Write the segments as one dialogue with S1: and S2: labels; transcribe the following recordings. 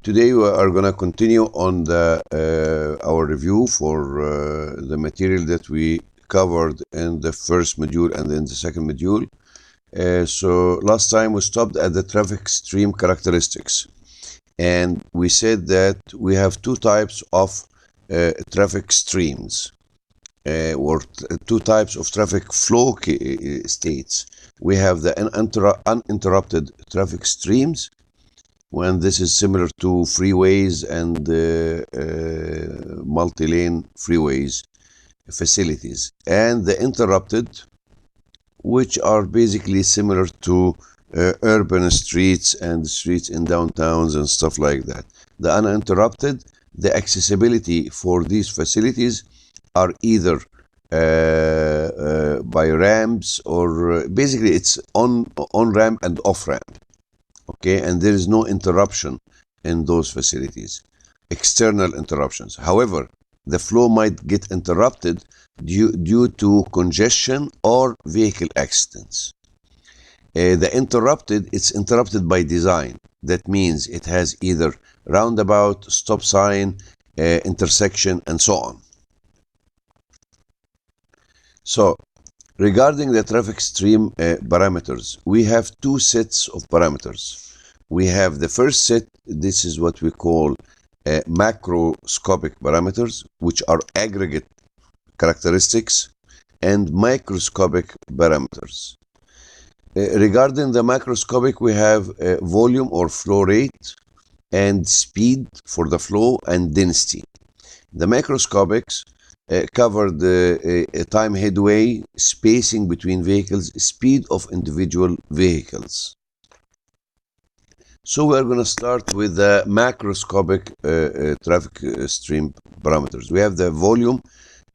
S1: Today we are going to continue on our review for the material that we covered in the first module and in the second module. So last time we stopped at the traffic stream characteristics, and we said that we have two types of traffic streams, or two types of traffic flow states. We have the uninterrupted traffic streams, when this is similar to freeways and multi-lane freeways facilities, and the interrupted, which are basically similar to urban streets and streets in downtowns and stuff like that. The uninterrupted, the accessibility for these facilities are either by ramps, or basically it's on ramp and off ramp. Okay, and there is no interruption in those facilities, external interruptions. However, the flow might get interrupted due to congestion or vehicle accidents. It's interrupted by design. That means it has either roundabout, stop sign, intersection, and so on. So, regarding the traffic stream parameters, we have two sets of parameters. We have the first set, this is what we call macroscopic parameters, which are aggregate characteristics, and microscopic parameters. Regarding the macroscopic, we have volume or flow rate, and speed for the flow, and density. The macroscopics cover the time headway, spacing between vehicles, speed of individual vehicles. So we are going to start with the macroscopic traffic stream parameters. We have the volume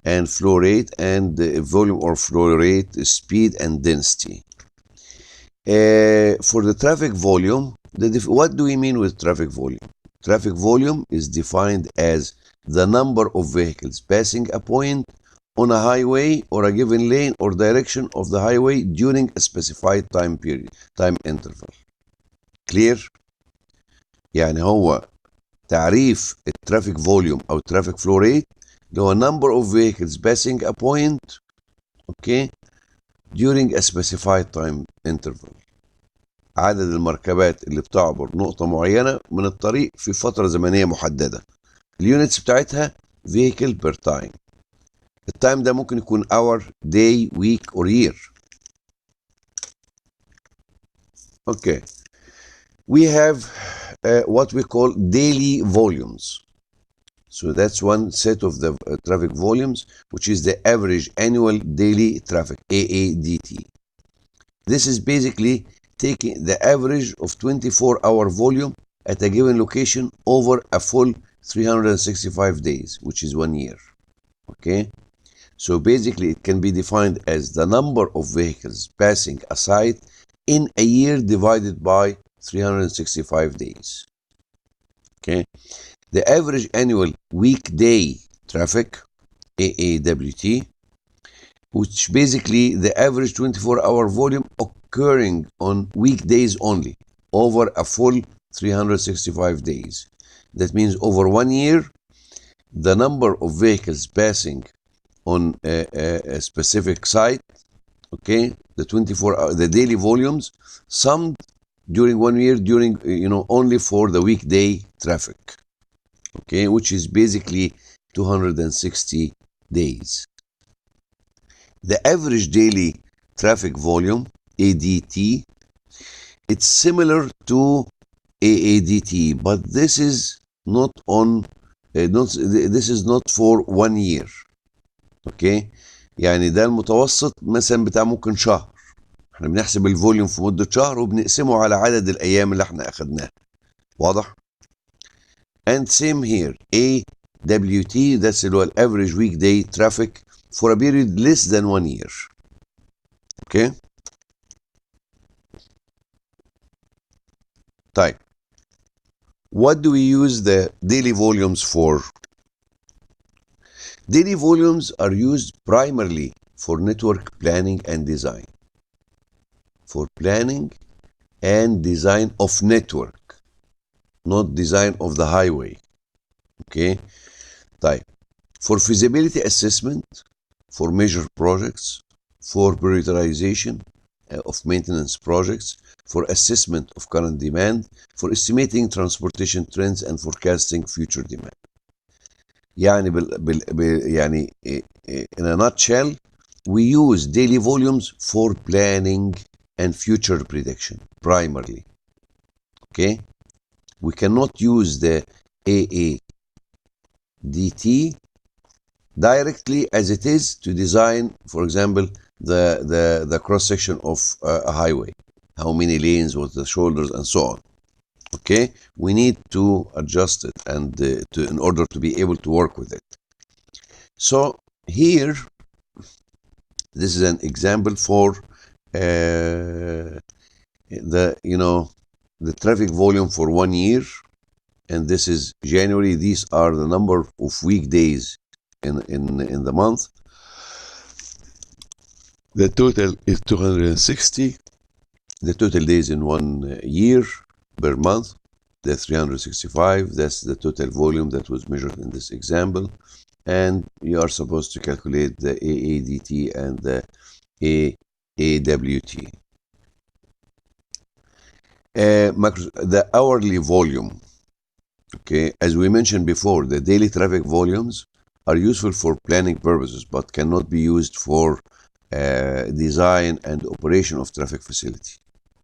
S1: and flow rate, and the volume or flow rate, speed, and density. For the traffic volume, what do we mean with traffic volume? Traffic volume is defined as the number of vehicles passing a point on a highway or a given lane or direction of the highway during a specified time interval. Clear؟ يعني هو تعريف الترافيك فوليوم أو الترافيك فلو ريت اللي هو number of vehicles passing a point, okay, during a specified time interval. عدد المركبات اللي بتعبر نقطة معينة من الطريق في فترة زمنية محددة. اليونتس بتاعتها vehicle per time. التايم ده ممكن يكون hour, day, week, or year. Okay. We have what we call daily volumes. So that's one set of the traffic volumes, which is the average annual daily traffic, AADT. This is basically taking the average of 24-hour volume at a given location over a full 365 days, which is 1 year. Okay, so basically it can be defined as the number of vehicles passing a site in a year divided by 365 days. Okay, the average annual weekday traffic, AAWT, which basically the average 24-hour volume occurring on weekdays only over a full 365 days. That means over 1 year, the number of vehicles passing on a specific site, okay, the daily volumes summed during 1 year, during only for the weekday traffic, okay, which is basically 260 days. The average daily traffic volume, ADT, it's similar to AADT, but this is not for 1 year. اوكي، يعني ده المتوسط مثلا بتاع ممكن شهر. احنا بنحسب الفوليوم في مدة شهر وبنقسمه على عدد الايام اللي احنا اخدناها. واضح؟ And same here, AWT, that's اللي هو average weekday traffic for a period less than 1 year. اوكي؟ طيب. What do we use the daily volumes for? Daily volumes are used primarily for network planning and design. For planning and design of network. not design of the highway. Okay. طيب. For feasibility assessment, for major projects, for prioritization of maintenance projects, for assessment of current demand, for estimating transportation trends and forecasting future demand. يعني يعني in a nutshell, we use daily volumes for planning and future prediction primarily. Okay, we cannot use the AADT directly as it is to design, for example, the cross section of a highway, how many lanes with the shoulders and so on. Okay, we need to adjust it and in order to be able to work with it. So here, this is an example for the traffic volume for 1 year, and this is January. These are the number of weekdays in the month. The total is 260. The total days in 1 year per month, the 365. That's the total volume that was measured in this example. And you are supposed to calculate the AADT and the AAWT. The hourly volume. Okay, as we mentioned before, the daily traffic volumes are useful for planning purposes, but cannot be used for design and operation of traffic facility.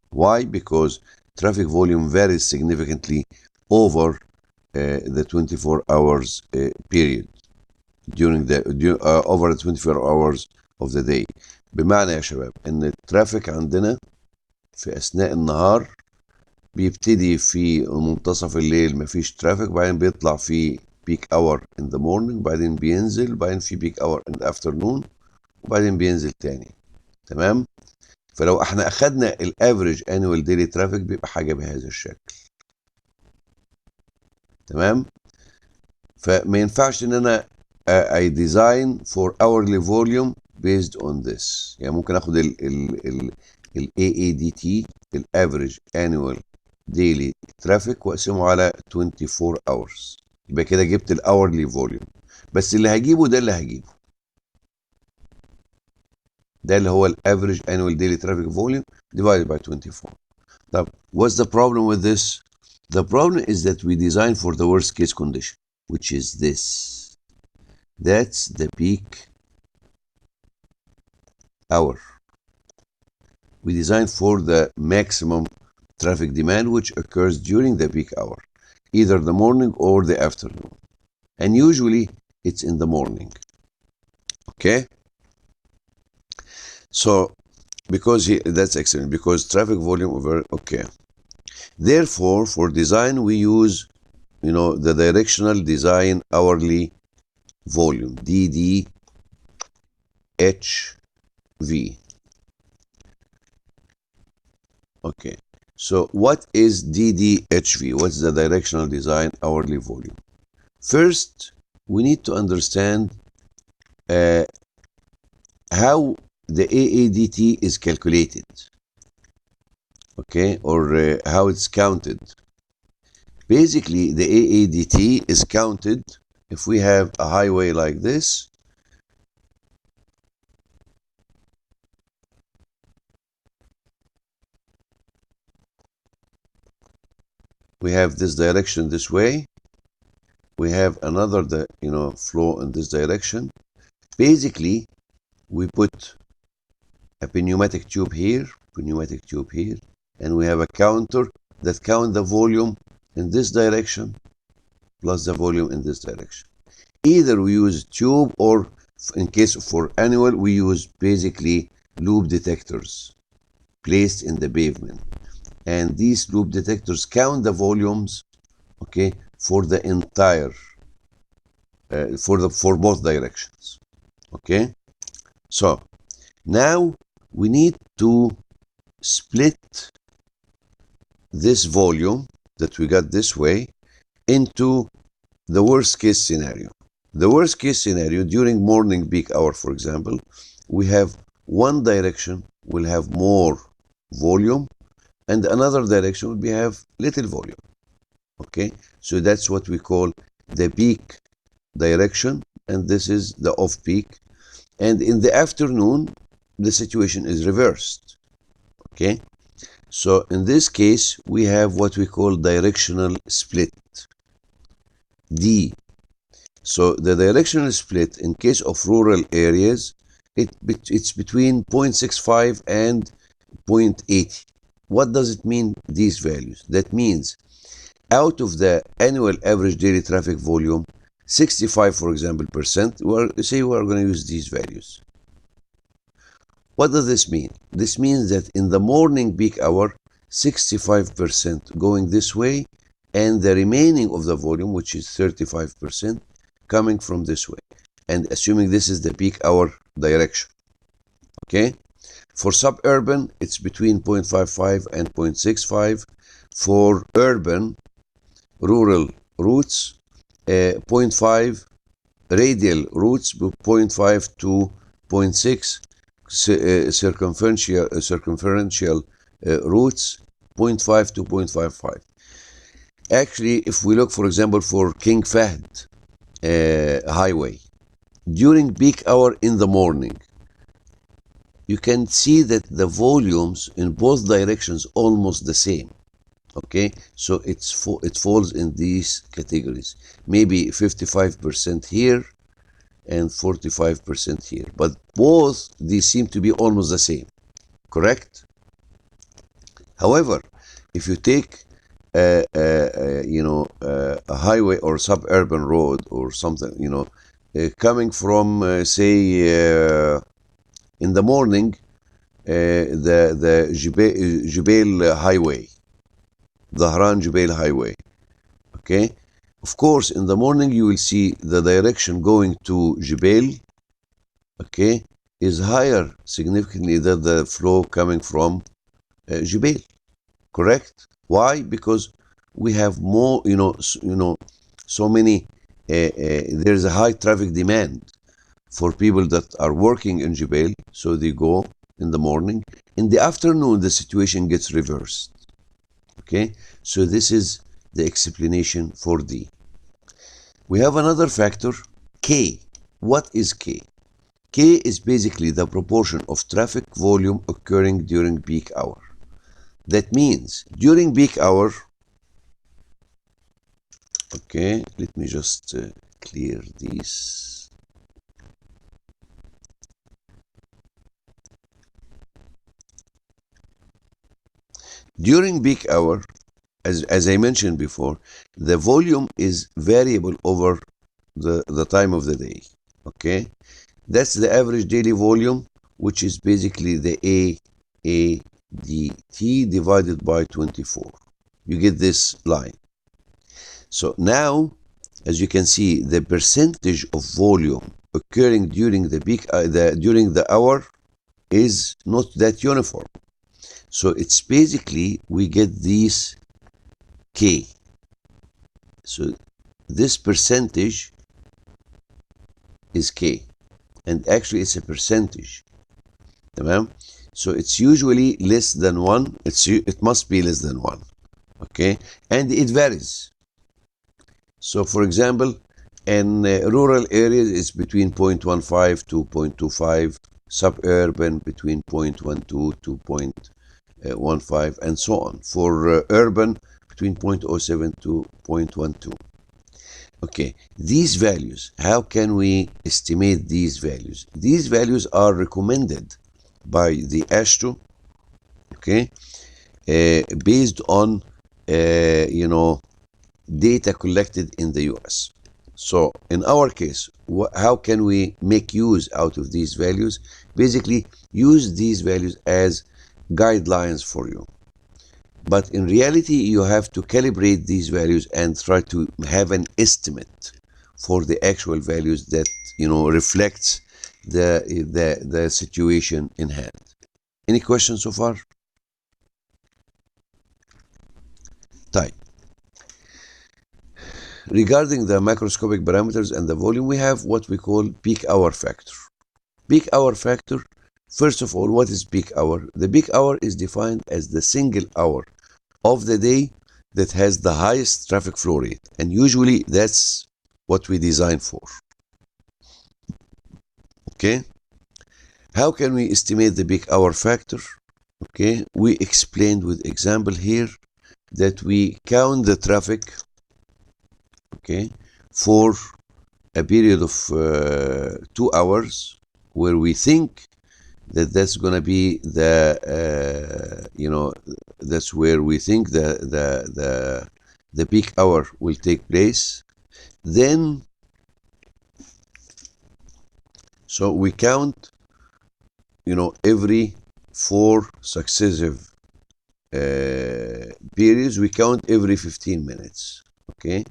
S1: Why? Because traffic volume varies significantly over the 24 hours period over the 24 hours of the day. بمعنى يا شباب ان الترافيك عندنا في اثناء النهار بيبتدي في منتصف الليل مفيش ترافيك، بعدين بيطلع في peak hour in the morning، بعدين بينزل، بعدين في peak hour in the afternoon، وبعدين بينزل تاني. تمام؟ فلو احنا اخدنا الافريج annual daily traffic بيبقى حاجه بهذا الشكل. تمام؟ فما ينفعش ان انا I design for hourly volume based on this. يعني ممكن اخد ال AADT ال average annual daily traffic واقسمه على 24 hours، يبقى كده جبت ال hourly volume. بس اللي هجيبه ده اللي هجيبه ده اللي هو ال average annual daily traffic volume divided by 24. طب what's the problem with this? The problem is that we design for the worst case condition, which is this. That's the peak hour. We design for the maximum traffic demand which occurs during the peak hour, either the morning or the afternoon. And usually it's in the morning. Okay? So, that's excellent, because traffic volume over, okay. Therefore, for design, we use, the directional design hourly volume, DDHV. Okay, so what is DDHV? What's the directional design hourly volume? First, we need to understand how the AADT is calculated, okay, or how it's counted. Basically, the AADT is counted if we have a highway like this. We have this direction this way. We have another, flow in this direction. Basically, we put a pneumatic tube here, and we have a counter that count the volume in this direction plus the volume in this direction. Either we use tube, or in case for annual, we use basically loop detectors placed in the pavement. And these loop detectors count the volumes, okay, for the entire, for both directions, okay? So now we need to split this volume that we got this way into the worst case scenario. The worst case scenario during morning peak hour, for example, we have one direction will have more volume and another direction will have little volume. Okay, so that's what we call the peak direction, and this is the off peak. And in the afternoon, the situation is reversed. Okay, so in this case, we have what we call directional split, D. So the directional split in case of rural areas, it's between 0.65 and 0.80. What does it mean, these values? That means out of the annual average daily traffic volume, 65, for example, percent, say we are going to use these values. What does this mean? This means that in the morning peak hour, 65% going this way, and the remaining of the volume, which is 35%, coming from this way. And assuming this is the peak hour direction. Okay? For suburban, it's between 0.55 and 0.65. For urban, rural routes, 0.5, radial routes, 0.5 to 0.6, circumferential routes, 0.5 to 0.55. Actually, if we look, for example, for King Fahd highway, during peak hour in the morning, you can see that the volumes in both directions almost the same. Okay, so it falls in these categories. Maybe 55% here and 45% here, but both these seem to be almost the same, correct? However, if you take a highway or suburban road or something, coming from say in the morning, the Jubail highway, the Haran Jubail highway. Okay, of course, in the morning you will see the direction going to Jubail, okay, is higher significantly than the flow coming from Jubail. Correct? Why? Because we have more, so many. There's a high traffic demand for people that are working in Jubail, so they go in the morning. In the afternoon, the situation gets reversed. Okay, so this is the explanation for D. We have another factor, K. What is K? K is basically the proportion of traffic volume occurring during peak hour. That means during peak hour, okay, let me just clear these. During peak hour, as I mentioned before, the volume is variable over the time of the day. Okay, that's the average daily volume, which is basically the ADT divided by 24. You get this line. So now, as you can see, the percentage of volume occurring during the peak during the hour is not that uniform. So it's basically we get these K. So this percentage is K, and actually it's a percentage. So it's usually less than 1. It must be less than 1. Okay, and it varies. So for example, in rural areas it's between 0.15 to 0.25, suburban between 0.12 to 0.15, and so on. For urban, between 0.07 to 0.12. Okay, these values, how can we estimate these values? These values are recommended by the AASHTO, okay, based on, data collected in the US. So in our case, how can we make use out of these values? Basically, use these values as guidelines for you. But in reality, you have to calibrate these values and try to have an estimate for the actual values that, reflects the situation in hand. Any questions so far? Type. Regarding the macroscopic parameters and the volume, we have what we call peak hour factor. Peak hour factor, first of all, what is peak hour? The peak hour is defined as the single hour of the day that has the highest traffic flow rate, and usually that's what we design for. Okay, how can we estimate the peak hour factor? Okay, we explained with example here that we count the traffic, okay, for a period of 2 hours, where we think that that's going to be the that's where we think the peak hour will take place. Then so we count every 4 successive periods. We count every 15 minutes, okay,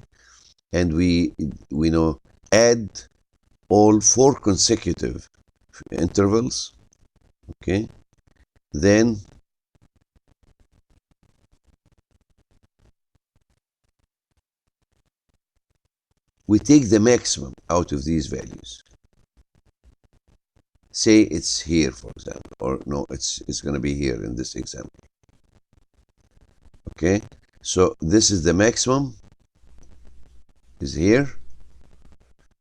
S1: and we add all 4 consecutive intervals, okay. Then we take the maximum out of these values. Say it's here, for example, or no, it's going to be here in this example. Okay, so this is the maximum, is here,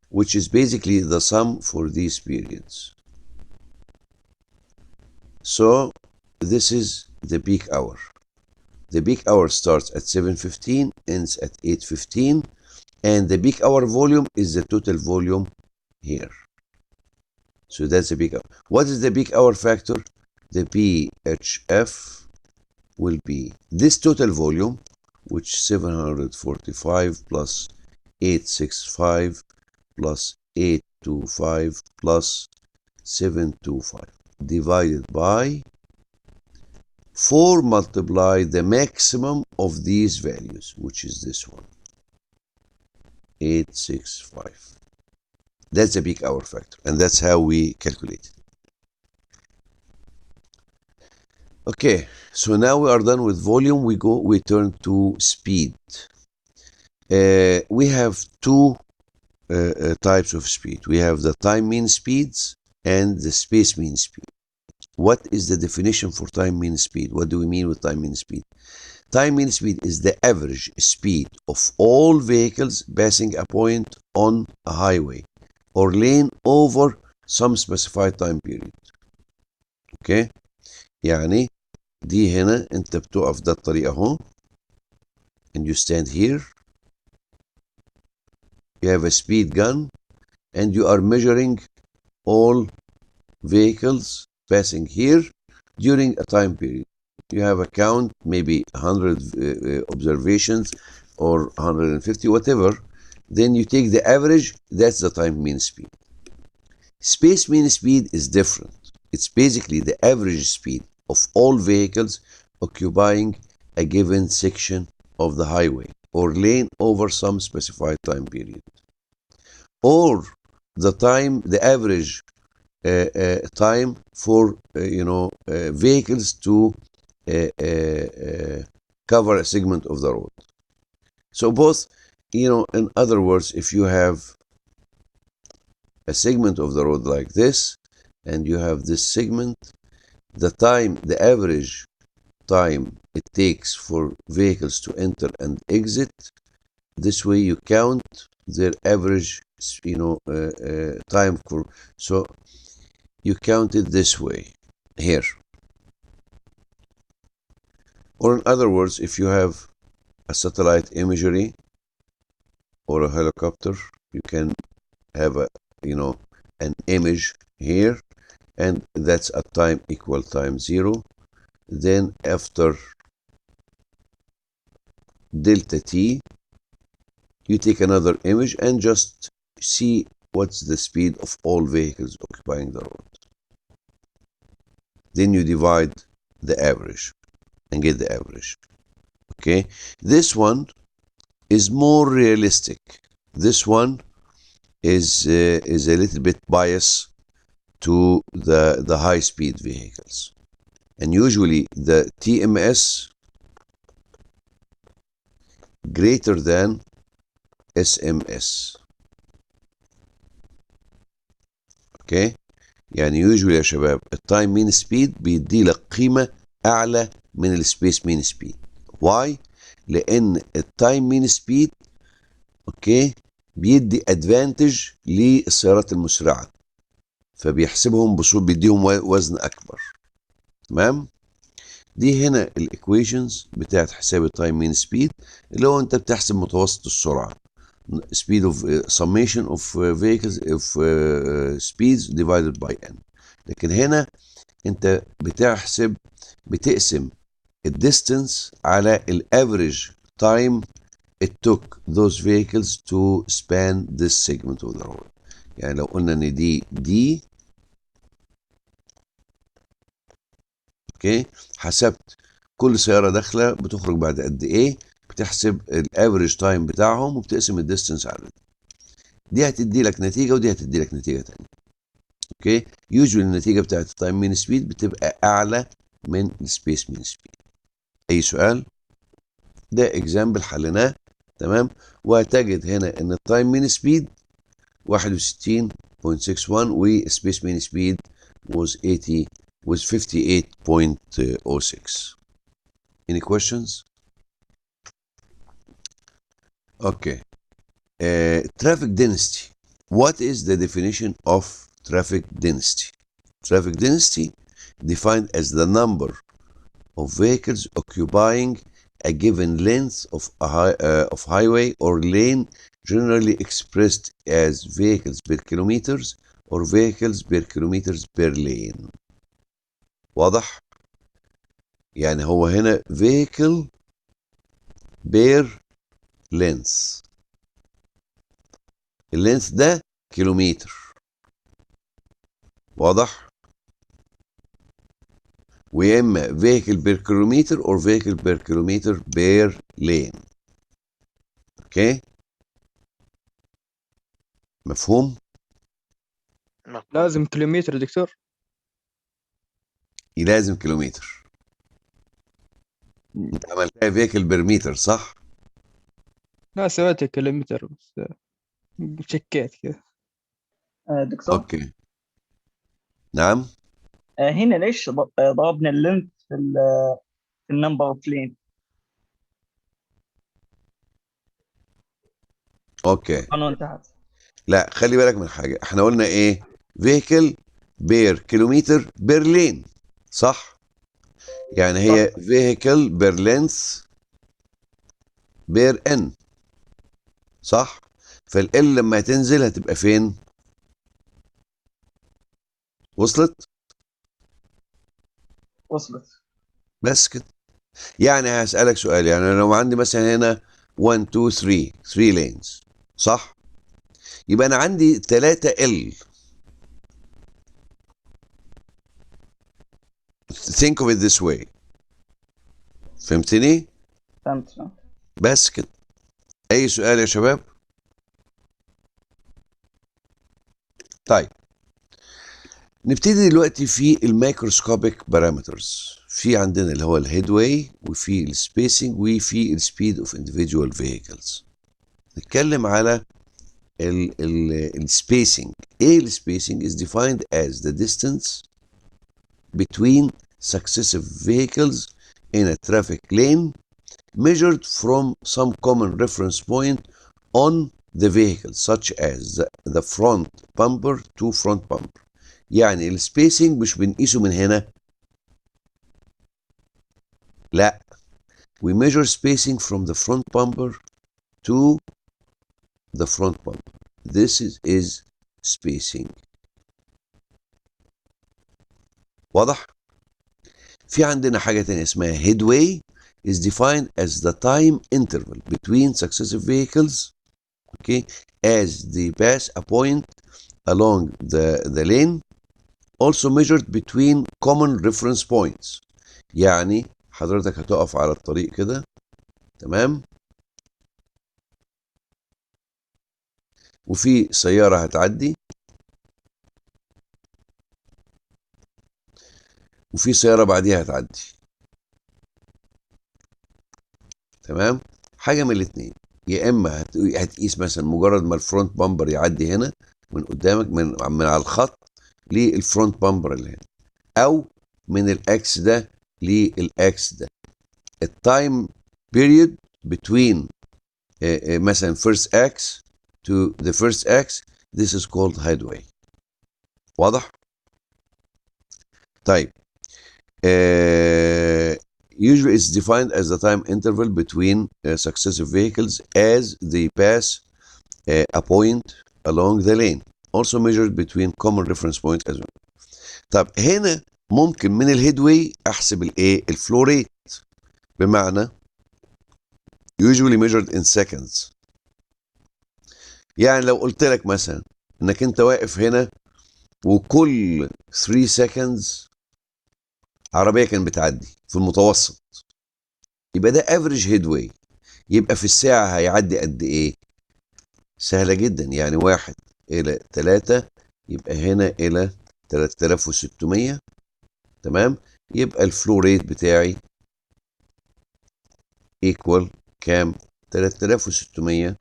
S1: which is basically the sum for these periods. So this is the peak hour. The peak hour starts at 7:15, ends at 8:15, and the peak hour volume is the total volume here. So that's the peak hour. What is the peak hour factor? The PHF will be this total volume, which 745 plus 865 plus 825 plus 725 divided by 4 multiply the maximum of these values, which is this one, 865. That's the peak hour factor, and that's how we calculate it. Okay, so now we are done with volume. We turn to speed. We have 2 types of speed. We have the time mean speeds and the space mean speed. What is the definition for time mean speed? What do we mean with time mean speed? Time mean speed is the average speed of all vehicles passing a point on a highway or lane over some specified time period. Okay, يعني دي هنا انت بتقف ده الطريق اهو, and you stand here, you have a speed gun, and you are measuring all vehicles passing here during a time period. You have a count, maybe 100 observations or 150, whatever. Then you take the average. That's the time mean speed. Space mean speed is different. It's basically the average speed of all vehicles occupying a given section of the highway or lane over some specified time period, or the average time for vehicles to cover a segment of the road. So both, in other words, if you have a segment of the road like this, and you have this segment, the average time it takes for vehicles to enter and exit, this way you count their average, time for, so you count it this way here. Or in other words, if you have a satellite imagery or a helicopter, you can have an image here, and that's a time equal time 0. Then after delta t, you take another image and just see what's the speed of all vehicles occupying the road. Then you divide the average and get the average. Okay, this one is more realistic. This one is a little bit biased to the high-speed vehicles, and usually the TMS greater than SMS. اوكي, يعني يوجوالي يا شباب التايم مين سبيد بيدي لك قيمة أعلى من السبيس مين سبيد. Why? لان التايم مين سبيد اوكي بيدي ادفانتج للسيارات المسرعه، فبيحسبهم بصوت بيديهم وزن اكبر. تمام. دي هنا الايكويشنز بتاعت حساب التايم مين سبيد، اللي هو انت بتحسب متوسط السرعه speed of summation of vehicles of speeds divided by n. لكن هنا انت بتقسم الديستنس على الافريج تايم it took those vehicles to span this segment of the road. يعني لو قلنا ان دي اوكي، حسبت كل سياره داخله بتخرج بعد قد ايه، بتحسب الافريج تايم بتاعهم وبتقسم الديستنس على دي هتدي لك نتيجه ودي هتدي لك نتيجه ثانيه. اوكي، يوجوالي النتيجه بتاعت التايم مين سبيد بتبقى اعلى من السبيس مين سبيد. اي سؤال؟ ده اكزامبل حليناه. تمام. وهتجد هنا ان التايم مين سبيد 61.61 والسبيس مين سبيد was 58.06. Any questions? Okay. Traffic density. What is the definition of traffic density? Traffic density defined as the number of vehicles occupying a given length of highway or lane, generally expressed as vehicles per kilometers or vehicles per kilometers per lane. واضح؟ يعني هو هنا vehicle per length، اللينث ده كيلومتر. واضح؟ ويا اما vehicle per kilometer or vehicle per kilometer per lane. اوكي؟ مفهوم؟
S2: لازم كيلومتر يا دكتور؟
S1: لازم كيلومتر. انت عملتها فيكل برميتر صح؟
S2: لا سويتها كيلومتر بس شكيت كذا.
S3: دكتور
S1: اوكي. نعم.
S3: هنا ليش ضربنا اللينث في النمبر اوف لين؟
S1: اوكي.
S3: القانون تحت.
S1: لا خلي بالك من حاجه، احنا قلنا ايه؟ فيكل بير كيلومتر بير لين، صح؟ يعني هي فيكل بير لينث بير ان، صح؟ فال لما تنزل هتبقى فين؟ وصلت؟
S3: وصلت.
S1: بس كده. يعني هسألك سؤال، يعني لو عندي مثلا هنا 1 2 3 لينز، صح؟ يبقى انا عندي 3 ال. think of it this way. فهمتني؟
S3: فهمت.
S1: بس كده. اي سؤال يا شباب؟ طيب نبتدي دلوقتي في المايكروسكوبيك بارامترز. في عندنا اللي هو الهيد واي وفي السبيسنج وفي السبيد اوف individual فيهيكلز. نتكلم على السبيسنج. ايه السبيسنج؟ is defined as the distance between successive vehicles in a traffic lane measured from some common reference point on the vehicle such as the front bumper to front bumper. يعني السبيسنج مش بنقيسه من هنا، لا، we measure spacing from the front bumper to the front bumper. This is spacing. واضح؟ في عندنا حاجة تانية اسمها headway is defined as the time interval between successive vehicles, okay, as they pass a point along the lane, also measured between common reference points. يعني حضرتك هتقف على الطريق كده، تمام، وفي سيارة هتعدي وفي سيارة بعديها هتعدي، تمام. حاجة من الاتنين، يا اما هتقيس مثلا مجرد ما الفرونت بامبر يعدي هنا من قدامك من على الخط للفرونت بامبر اللي هنا، او من الاكس ده للاكس ده. التايم بيريود between مثلا first x to the first x, this is called headway. واضح؟ طيب usually it's defined as the time interval between successive vehicles as they pass a point along the lane, also measured between common reference points as well. طب هنا ممكن من الهيدواي احسب الايه؟ الفلو ريت، بمعنى usually measured in seconds. يعني لو قلت لك مثلا انك انت واقف هنا وكل 3 seconds عربيه كانت بتعدي في المتوسط، يبقى ده افريج هيدواي. يبقى في الساعه هيعدي قد ايه؟ سهله جدا، يعني 1 إلى 3 يبقى هنا إلى 3600. تمام؟ يبقى الفلو ريت بتاعي ايكوال كام؟ 3600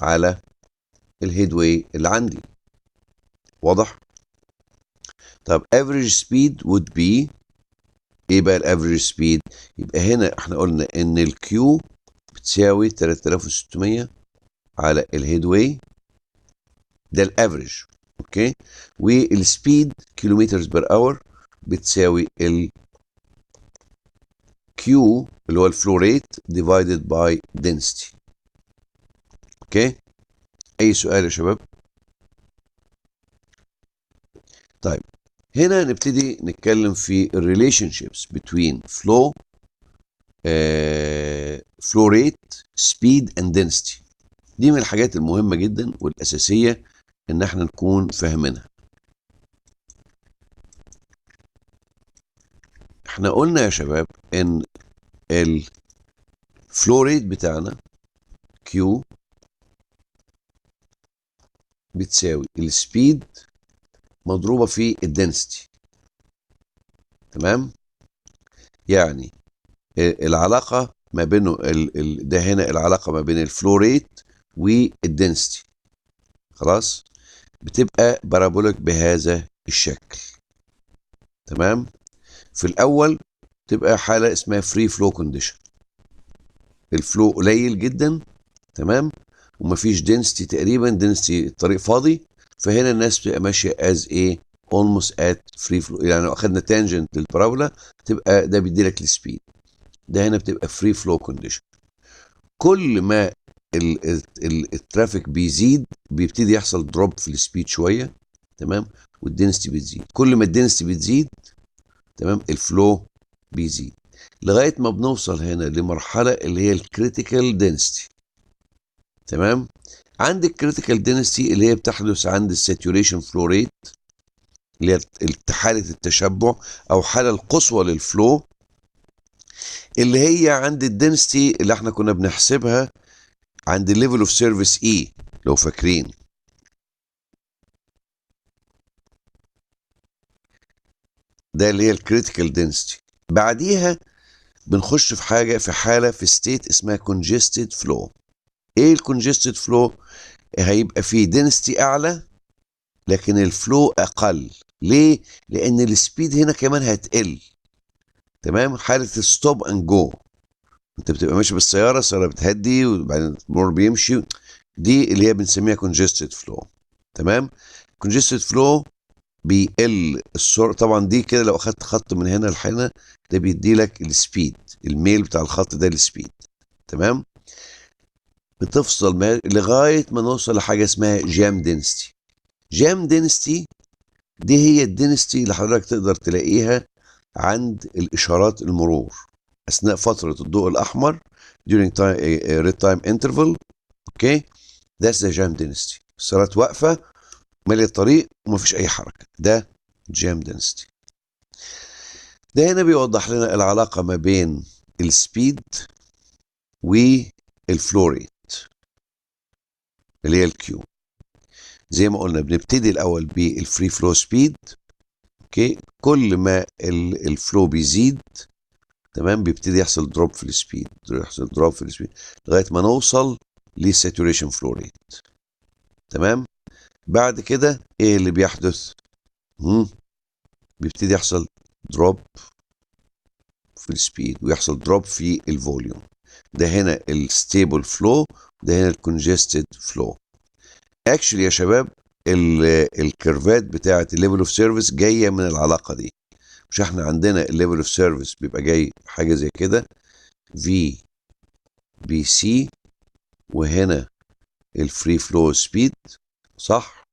S1: على الهيدواي اللي عندي. واضح؟ طب average speed would be ايه بقى الافريج سبيد؟ يبقى هنا احنا قلنا ان الكيو بتساوي 3600 على الهيدواي، ده الافريج. اوكي؟ والسبيد كيلومترز بير اور بتساوي الكيو اللي هو الفلو ريت divided by density. اوكي؟ اي سؤال يا شباب؟ طيب هنا نبتدي نتكلم في الريليشن شيبس between flow rate speed and density. دي من الحاجات المهمة جدا والأساسية إن احنا نكون فاهمينها. احنا قلنا يا شباب إن الفلو ريت بتاعنا Q بتساوي السبيد مضروبة في الدنسيتي. تمام؟ يعني العلاقة ما بينه ده هنا العلاقة ما بين الفلو ريت والدنسيتي. خلاص؟ بتبقى بارابوليك بهذا الشكل. تمام؟ في الأول تبقى حالة اسمها فري فلو كونديشن، الفلو قليل جدا. تمام؟ ومفيش دنسيتي تقريبا، دنسيتي الطريق فاضي، فهنا الناس بتبقى ماشية از ايه؟ almost at free flow. يعني لو اخدنا تانجنت للبارابولا تبقى ده بيدي لك السبيد، ده هنا بتبقى فري فلو كونديشن. كل ما الترافيك بيزيد بيبتدي يحصل دروب في السبيد شويه. تمام؟ والدنسيتي بتزيد، كل ما الدنسيتي بتزيد تمام الفلو بيزيد، لغايه ما بنوصل هنا لمرحله اللي هي الكريتيكال دنسيتي. تمام؟ عند الكريتيكال دنسيتي اللي هي بتحدث عند الساتوريشن فلو ريت، اللي هي حاله التشبع او حاله القصوى للفلو، اللي هي عند الدنسيتي اللي احنا كنا بنحسبها عند الليفل اوف سيرفيس اي لو فاكرين. ده اللي هي الكريتيكال دنسيتي. بعديها بنخش في حاجه، في حاله، في ستيت اسمها كونجستد فلو. ايه الكونجستد فلو؟ هيبقى فيه دنسيتي اعلى لكن الفلو اقل. ليه؟ لان السبيد هنا كمان هتقل. تمام؟ حاله ستوب اند جو، انت بتبقى ماشي بالسياره، السياره بتهدي وبعدين المرور بيمشي، دي اللي هي بنسميها كونجستد فلو. تمام؟ كونجستد فلو بيقل السرعه طبعا. دي كده لو اخدت خط من هنا لهنا ده بيدي لك السبيد، الميل بتاع الخط ده السبيد. تمام؟ بتفصل لغايه ما نوصل لحاجه اسمها جام دنسيتي. جام دنسيتي دي هي الدنسيتي اللي حضرتك تقدر تلاقيها عند الاشارات المرور اثناء فتره الضوء الاحمر during red time interval. اوكي؟ that's the jam density. السيارات واقفه مالي الطريق ومفيش اي حركه، ده jam density. ده هنا بيوضح لنا العلاقه ما بين السبيد والفلو ريت اللي هي الكيو. زي ما قلنا بنبتدي الاول بالفري فلو سبيد. اوكي؟ كل ما الفلو بيزيد تمام بيبتدي يحصل دروب في السبيد، لغايه ما نوصل للساتوريشن فلو ريت. تمام؟ بعد كده ايه اللي بيحدث؟ بيبتدي يحصل دروب في السبيد ويحصل دروب في الفوليوم. ده هنا الستيبل فلو، ده هنا الكونجستد فلو. اكشلي يا شباب الكيرفات بتاعه الليفل اوف سيرفيس جايه من العلاقه دي. مش احنا عندنا الليفل اوف سيرفيس بيبقى جاي حاجه زي كده في بي سي، وهنا الفري فلو سبيد، صح؟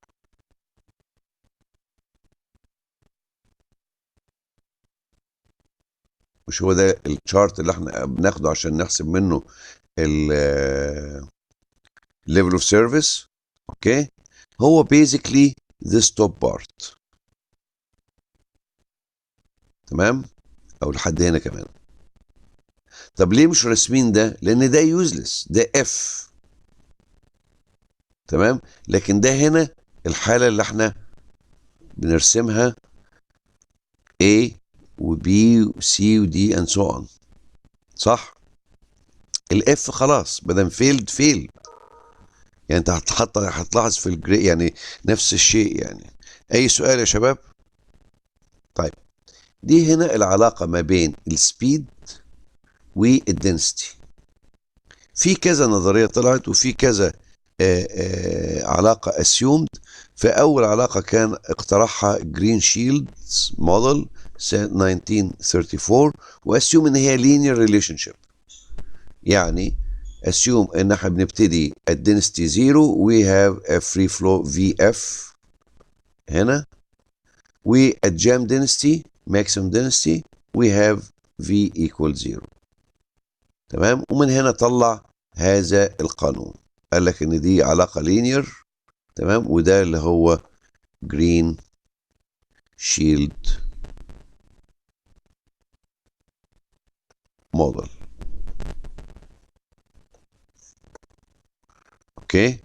S1: مش هو ده الشارت اللي احنا بناخده عشان نحسب منه الليفل اوف سيرفيس؟ اوكي، هو basically this top part. تمام، او لحد هنا كمان. طب ليه مش راسمين ده؟ لان ده يوزلس، ده اف. تمام، لكن ده هنا الحاله اللي احنا بنرسمها A و B و C و D and so on، صح؟ الاف خلاص بدل فيلد، يعني انت هتلاحظ في الجري يعني نفس الشيء يعني. اي سؤال يا شباب؟ طيب، دي هنا العلاقه ما بين السبيد والدنسيتي. في كذا نظريه طلعت وفي كذا علاقه assumed. فاول علاقه كان اقترحها جرين شيلدز موديل سنه 1934، واسيوم ان هي linear relationship. يعني assume ان احنا بنبتدي at density 0 we have a free flow VF هنا، و at jam density maximum density we have V equal 0. تمام، ومن هنا طلع هذا القانون، قال لك ان دي علاقة linear. تمام، وده اللي هو green shield model. اوكي،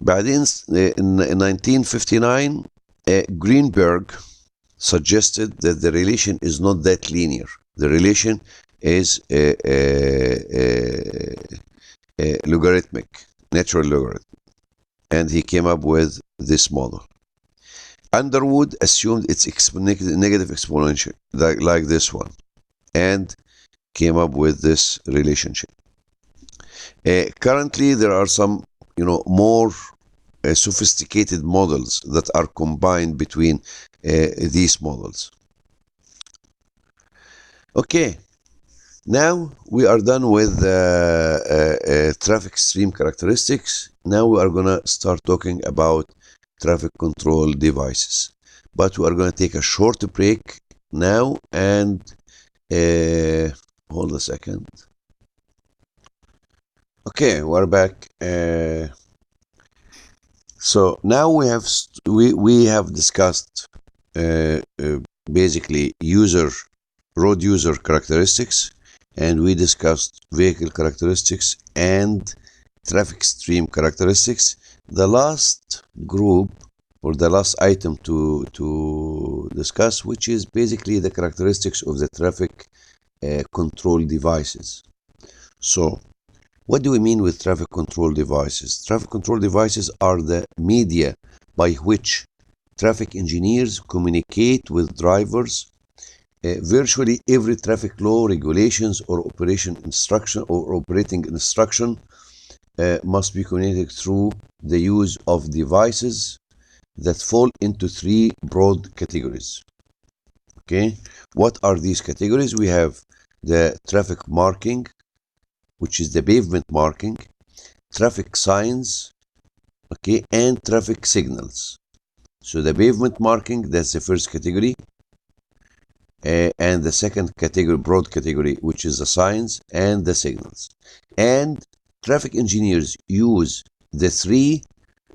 S1: بعدين in 1959 Greenberg suggested that the relation is not that linear. The relation is logarithmic, natural logarithm, and he came up with this model. Underwood assumed it's negative exponential, like this one, and came up with this relationship. Currently, there are some, more sophisticated models that are combined between these models. Okay, now we are done with traffic stream characteristics. Now we are going to start talking about traffic control devices. But we are going to take a short break now and hold a second. Okay, we're back. So now we have discussed basically road user characteristics, and we discussed vehicle characteristics and traffic stream characteristics. The last group or the last item to discuss, which is basically the characteristics of the traffic control devices. So what do we mean with traffic control devices? Traffic control devices are the media by which traffic engineers communicate with drivers. Virtually every traffic law, regulations, or operating instruction must be communicated through the use of devices that fall into three broad categories. Okay, what are these categories? We have the traffic marking, which is the pavement marking, traffic signs, okay, and traffic signals. So the pavement marking, that's the first category, and the second category, broad category, which is the signs and the signals. And traffic engineers use the three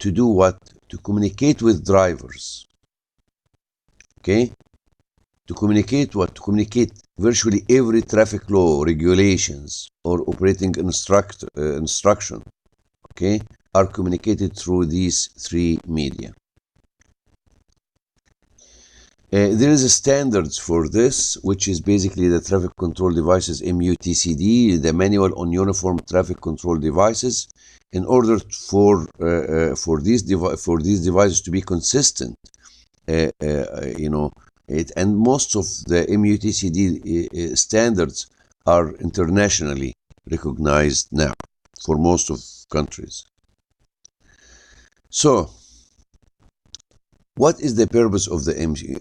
S1: to do what? To communicate with drivers. Okay? To communicate what? To communicate virtually every traffic law, regulations, or operating instruction, okay, are communicated through these three media. There is a standards for this, which is basically the traffic control devices Mutcd, the manual on uniform traffic control devices. In order for these devices to be consistent, and most of the Mutcd standards are internationally recognized now for most of countries. So, what is the purpose of the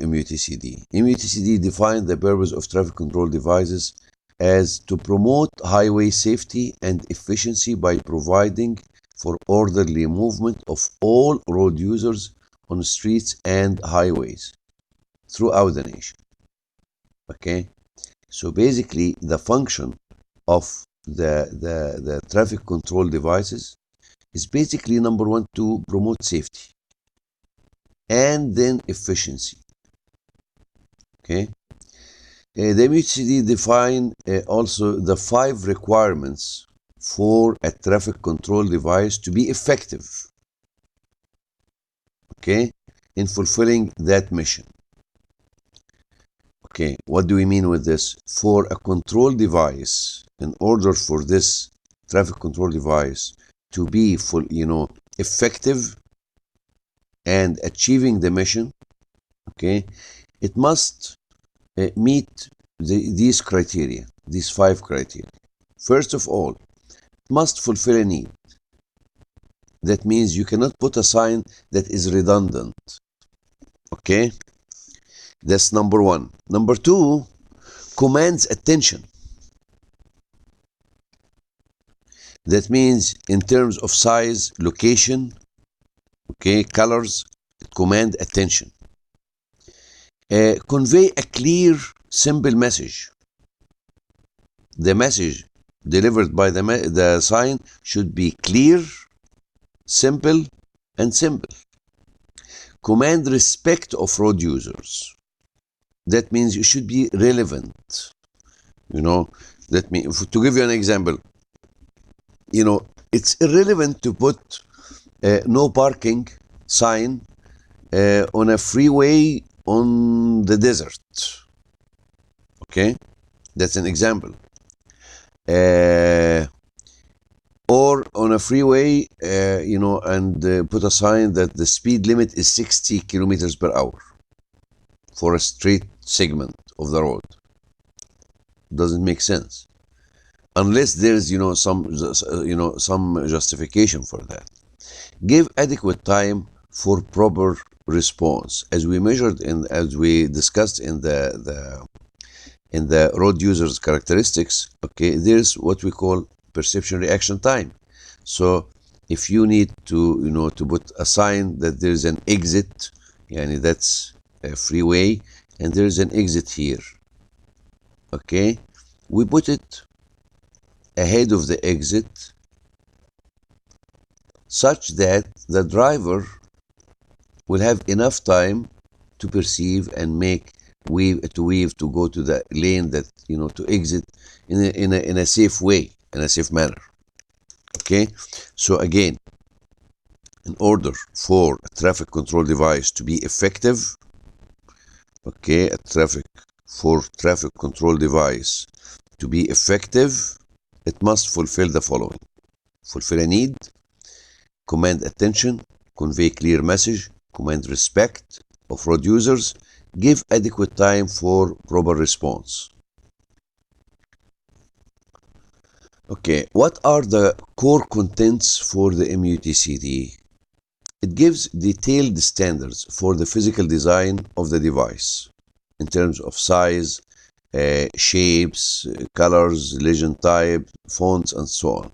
S1: MUTCD? MUTCD defines the purpose of traffic control devices as to promote highway safety and efficiency by providing for orderly movement of all road users on streets and highways throughout the nation. Okay? So basically, the function of the traffic control devices is basically, number one, to promote safety and then efficiency. Okay? The Mutcd define also the 5 requirements for a traffic control device to be effective, okay, in fulfilling that mission. Okay, what do we mean with this? For a control device, in order for this traffic control device to be effective and achieving the mission, okay, it must meet these criteria, these 5 criteria. First of all, it must fulfill a need. That means you cannot put a sign that is redundant. Okay? That's number 1. Number 2, commands attention. That means in terms of size, location, okay, colors, command attention. Convey a clear, simple message. The message delivered by the sign should be clear, simple, and simple. Command respect of road users. That means it should be relevant. That means, to give you an example, it's irrelevant to put no parking sign on a freeway on the desert. Okay, that's an example. Or on a freeway, and put a sign that the speed limit is 60 kilometers per hour for a straight segment of the road. Doesn't make sense unless there's some justification for that. Give adequate time for proper response, as we discussed in the road users characteristics. Okay, there's what we call perception reaction time. So if you need to put a sign that there's an exit, that's a freeway and there's an exit here, okay, we put it ahead of the exit such that the driver will have enough time to perceive and weave to go to the lane that to exit in a safe way, in a safe manner. Okay, so again, in order for a traffic control device to be effective, okay, a traffic control device to be effective, it must fulfill the following: fulfill a need, command attention, convey clear message, command respect of road users, give adequate time for proper response. Okay, what are the core contents for the MUTCD? It gives detailed standards for the physical design of the device in terms of size, shapes, colors, legend type, fonts, and so on.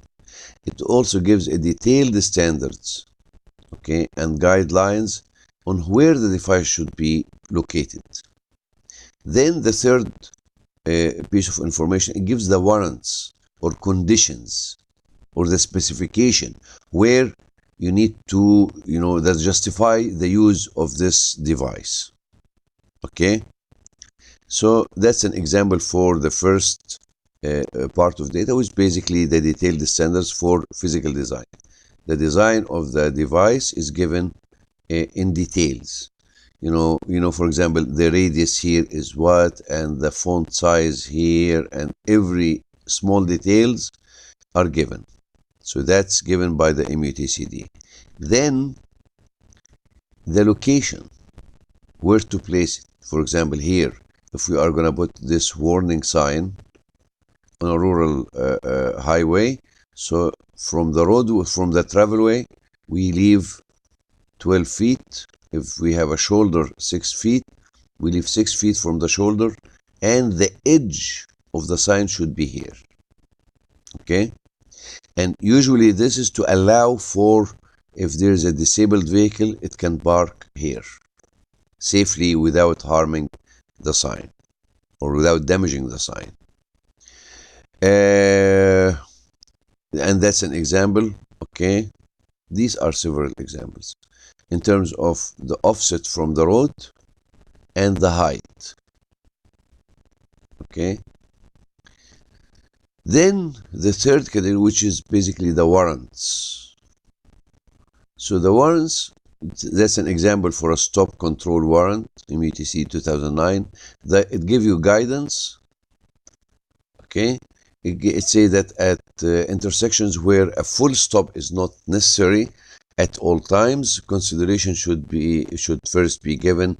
S1: It also gives a detailed standards, okay, and guidelines on where the device should be located. Then the third piece of information, it gives the warrants or conditions or the specification where you need to, that justify the use of this device. Okay, so that's an example for the first part of data, which basically the detailed standards for physical design. The design of the device is given in details. For example, the radius here is what, and the font size here, and every small details are given. So that's given by the MUTCD. Then the location, where to place it. For example, here, if we are going to put this warning sign, on a rural highway. So from the road, from the travelway, we leave 12 feet. If we have a shoulder 6 feet, we leave 6 feet from the shoulder, and the edge of the sign should be here. Okay? And usually this is to allow for, if there is a disabled vehicle, it can park here safely without harming the sign or without damaging the sign. And that's an example. Okay? These are several examples in terms of the offset from the road and the height. Okay? Then the third category, which is basically the warrants. So the warrants, that's an example for a stop control warrant in UTC 2009. It gives you guidance. Okay? It says that at intersections where a full stop is not necessary at all times, consideration should first be given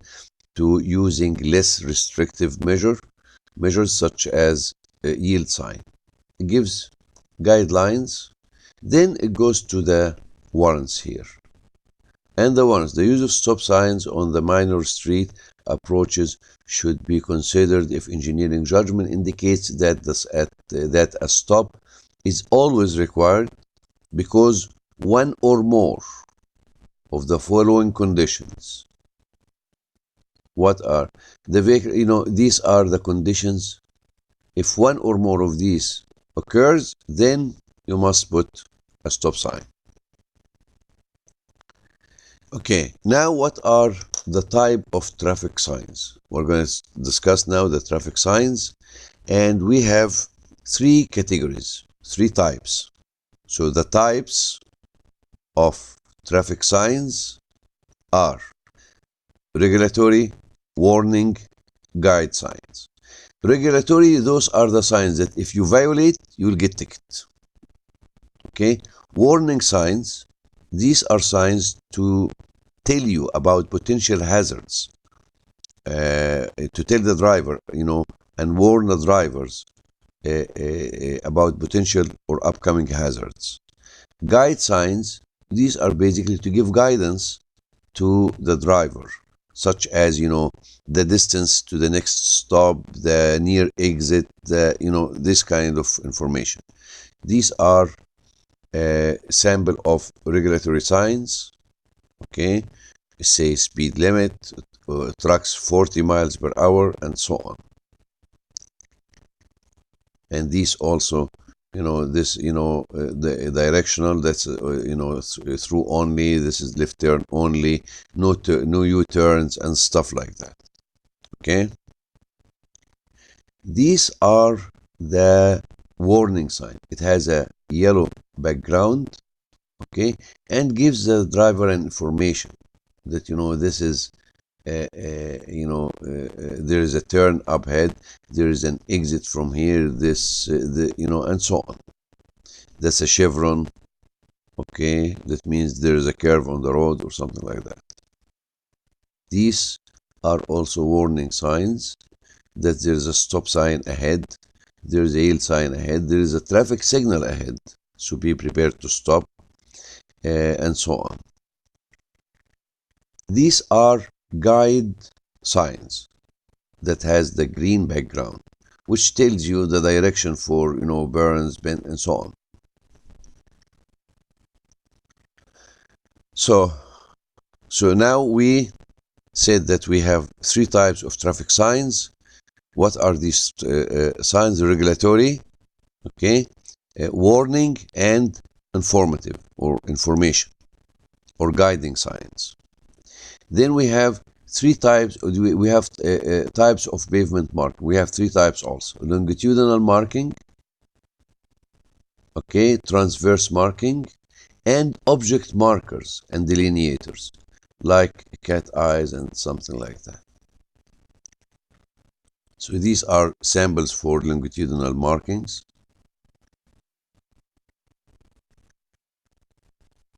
S1: to using less restrictive measures such as yield sign. It gives guidelines. Then it goes to the warrants here. And the warrants, the use of stop signs on the minor street approaches should be considered if engineering judgment indicates that a stop is always required because one or more of the following conditions. What are the vehicle? These are the conditions. If one or more of these occurs, then you must put a stop sign. Okay, now what are the type of traffic signs? We're going to discuss now the traffic signs, and we have three categories, three types. So the types of traffic signs are regulatory, warning, guide signs. Regulatory, those are the signs that if you violate, you'll get ticket. Okay? Warning signs, these are signs to tell you about potential hazards, to tell the driver, and warn the drivers about potential or upcoming hazards. Guide signs, these are basically to give guidance to the driver, such as, the distance to the next stop, the near exit, this kind of information. These are a sample of regulatory signs. Okay, say speed limit, trucks 40 miles per hour, and so on. And these also, the directional, that's through only, this is left turn only, no U-turns and stuff like that. Okay, these are the warning sign. It has a yellow background, okay, and gives the driver an information that this is there is a turn up ahead, there is an exit from here, and so on. That's a chevron. Okay, that means there is a curve on the road or something like that. These are also warning signs that there is a stop sign ahead, there is a yield sign ahead, there is a traffic signal ahead, so be prepared to stop, and so on. These are guide signs that has the green background, which tells you the direction for burns, bend, and so on. So now we said that we have three types of traffic signs. What are these signs? Regulatory, okay, warning, and informative or information or guiding signs. Then we have three types. We have types of pavement marking. We have three types also: longitudinal marking, okay, transverse marking, and object markers and delineators, like cat eyes and something like that. So these are samples for longitudinal markings.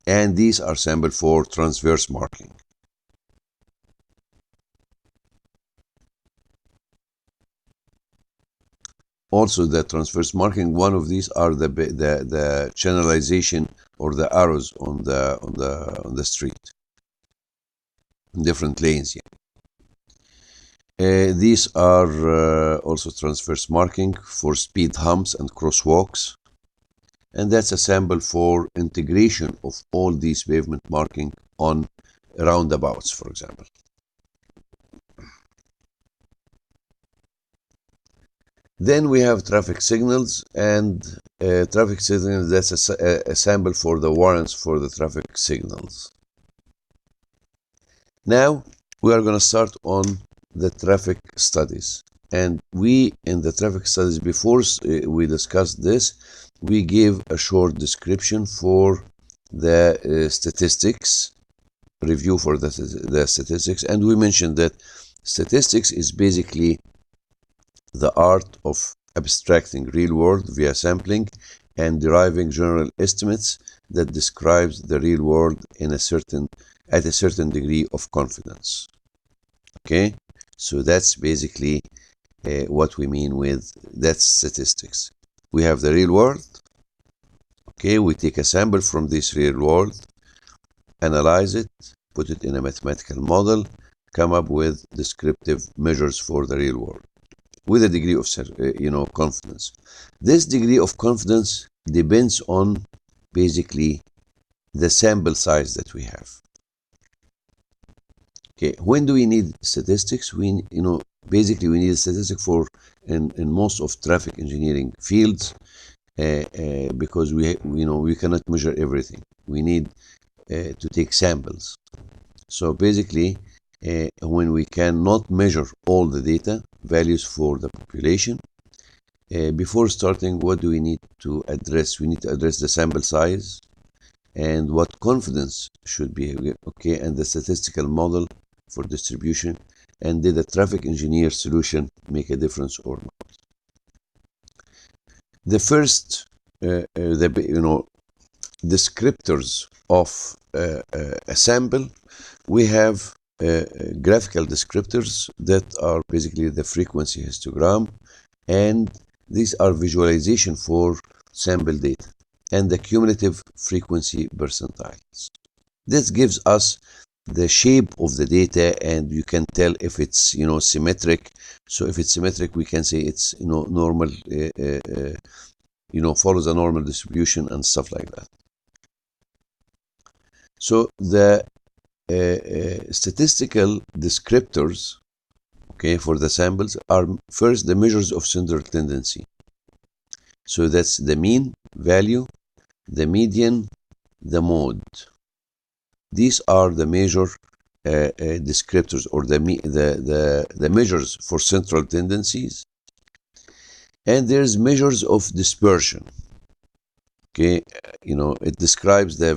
S1: And these are samples for transverse marking. also the transverse marking. One of these are the channelization or the arrows on the street in different lanes. Yeah. These are also transverse marking for speed humps and crosswalks, and that's a sample for integration of all these pavement marking on roundabouts, for example. Then we have traffic signals, and traffic signals, that's a sample for the warrants for the traffic signals. Now we are going to start on the traffic studies, and we in the traffic studies, before we discuss this, we give a short description for the statistics, review for the statistics, and we mentioned that statistics is basically the art of abstracting real world via sampling and deriving general estimates that describes the real world at a certain degree of confidence. Okay, so that's basically what we mean with that statistics. We have the real world. Okay, we take a sample from this real world, analyze it, put it in a mathematical model, come up with descriptive measures for the real world with a degree of confidence. This degree of confidence depends on basically the sample size that we have. Okay, when do we need statistics? Basically we need statistics for in most of traffic engineering fields, because we cannot measure everything. We need to take samples. So basically, when we cannot measure all the data values for the population, before starting, what do we need to address? We need to address the sample size and what confidence should be, okay, and the statistical model for distribution, and did the traffic engineer solution make a difference or not? The first, descriptors of a sample, we have graphical descriptors that are basically the frequency histogram, and these are visualization for sample data, and the cumulative frequency percentiles. This gives us the shape of the data, and you can tell if it's symmetric. So if it's symmetric, we can say it's normal, follows a normal distribution and stuff like that. So the statistical descriptors, okay, for the samples are first the measures of central tendency. So that's the mean value, the median, the mode. These are the major descriptors, or the measures for central tendencies. And there's measures of dispersion. Okay, it describes the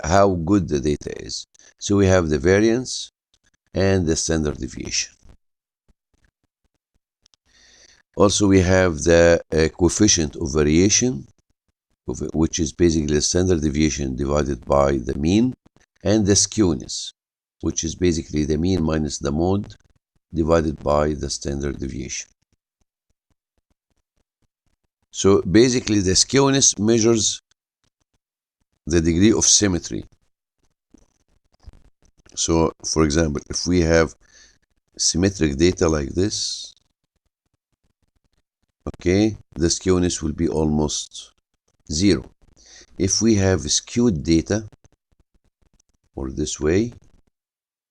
S1: how good the data is. So we have the variance and the standard deviation. Also, we have the coefficient of variation, which is basically the standard deviation divided by the mean, and the skewness, which is basically the mean minus the mode divided by the standard deviation. So basically the skewness measures the degree of symmetry. So for example, if we have symmetric data like this, okay, the skewness will be almost 0. If we have skewed data, or this way,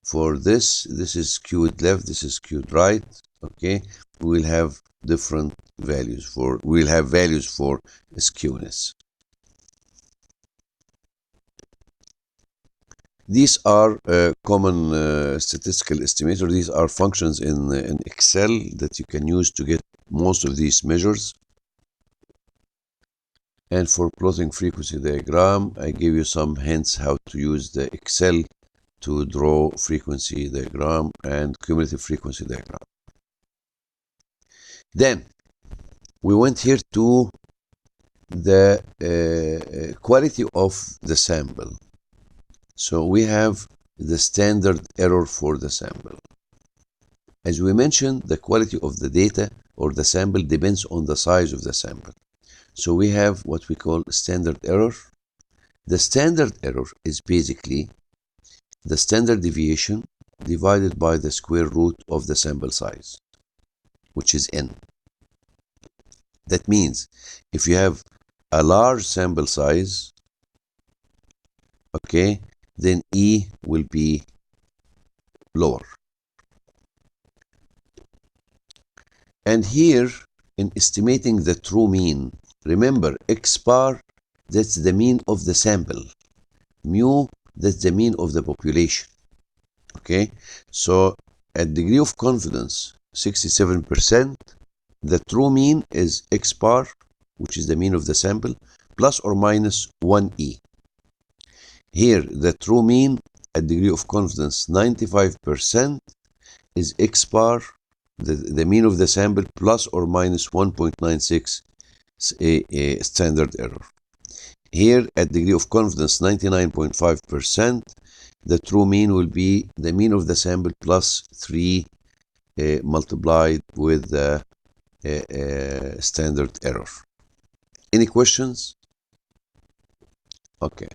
S1: for this is skewed left, this is skewed right, okay, we will have different values we'll have values for skewness. These are common statistical estimators. These are functions in Excel that you can use to get most of these measures. And for plotting frequency diagram, I give you some hints how to use the Excel to draw frequency diagram and cumulative frequency diagram. Then we went here to the quality of the sample. So we have the standard error for the sample. As we mentioned, the quality of the data or the sample depends on the size of the sample. So we have what we call standard error. The standard error is basically the standard deviation divided by the square root of the sample size, which is n. That means if you have a large sample size, okay, then E will be lower. And here, in estimating the true mean, remember x bar, that's the mean of the sample. Mu, that's the mean of the population. Okay, so at degree of confidence 67%, the true mean is x bar, which is the mean of the sample, plus or minus 1e. Here, the true mean at degree of confidence 95% is x bar, the mean of the sample, plus or minus 1.96 standard error. Here, at degree of confidence 99.5%, the true mean will be the mean of the sample plus 3 multiplied with the standard error. Any questions? Okay.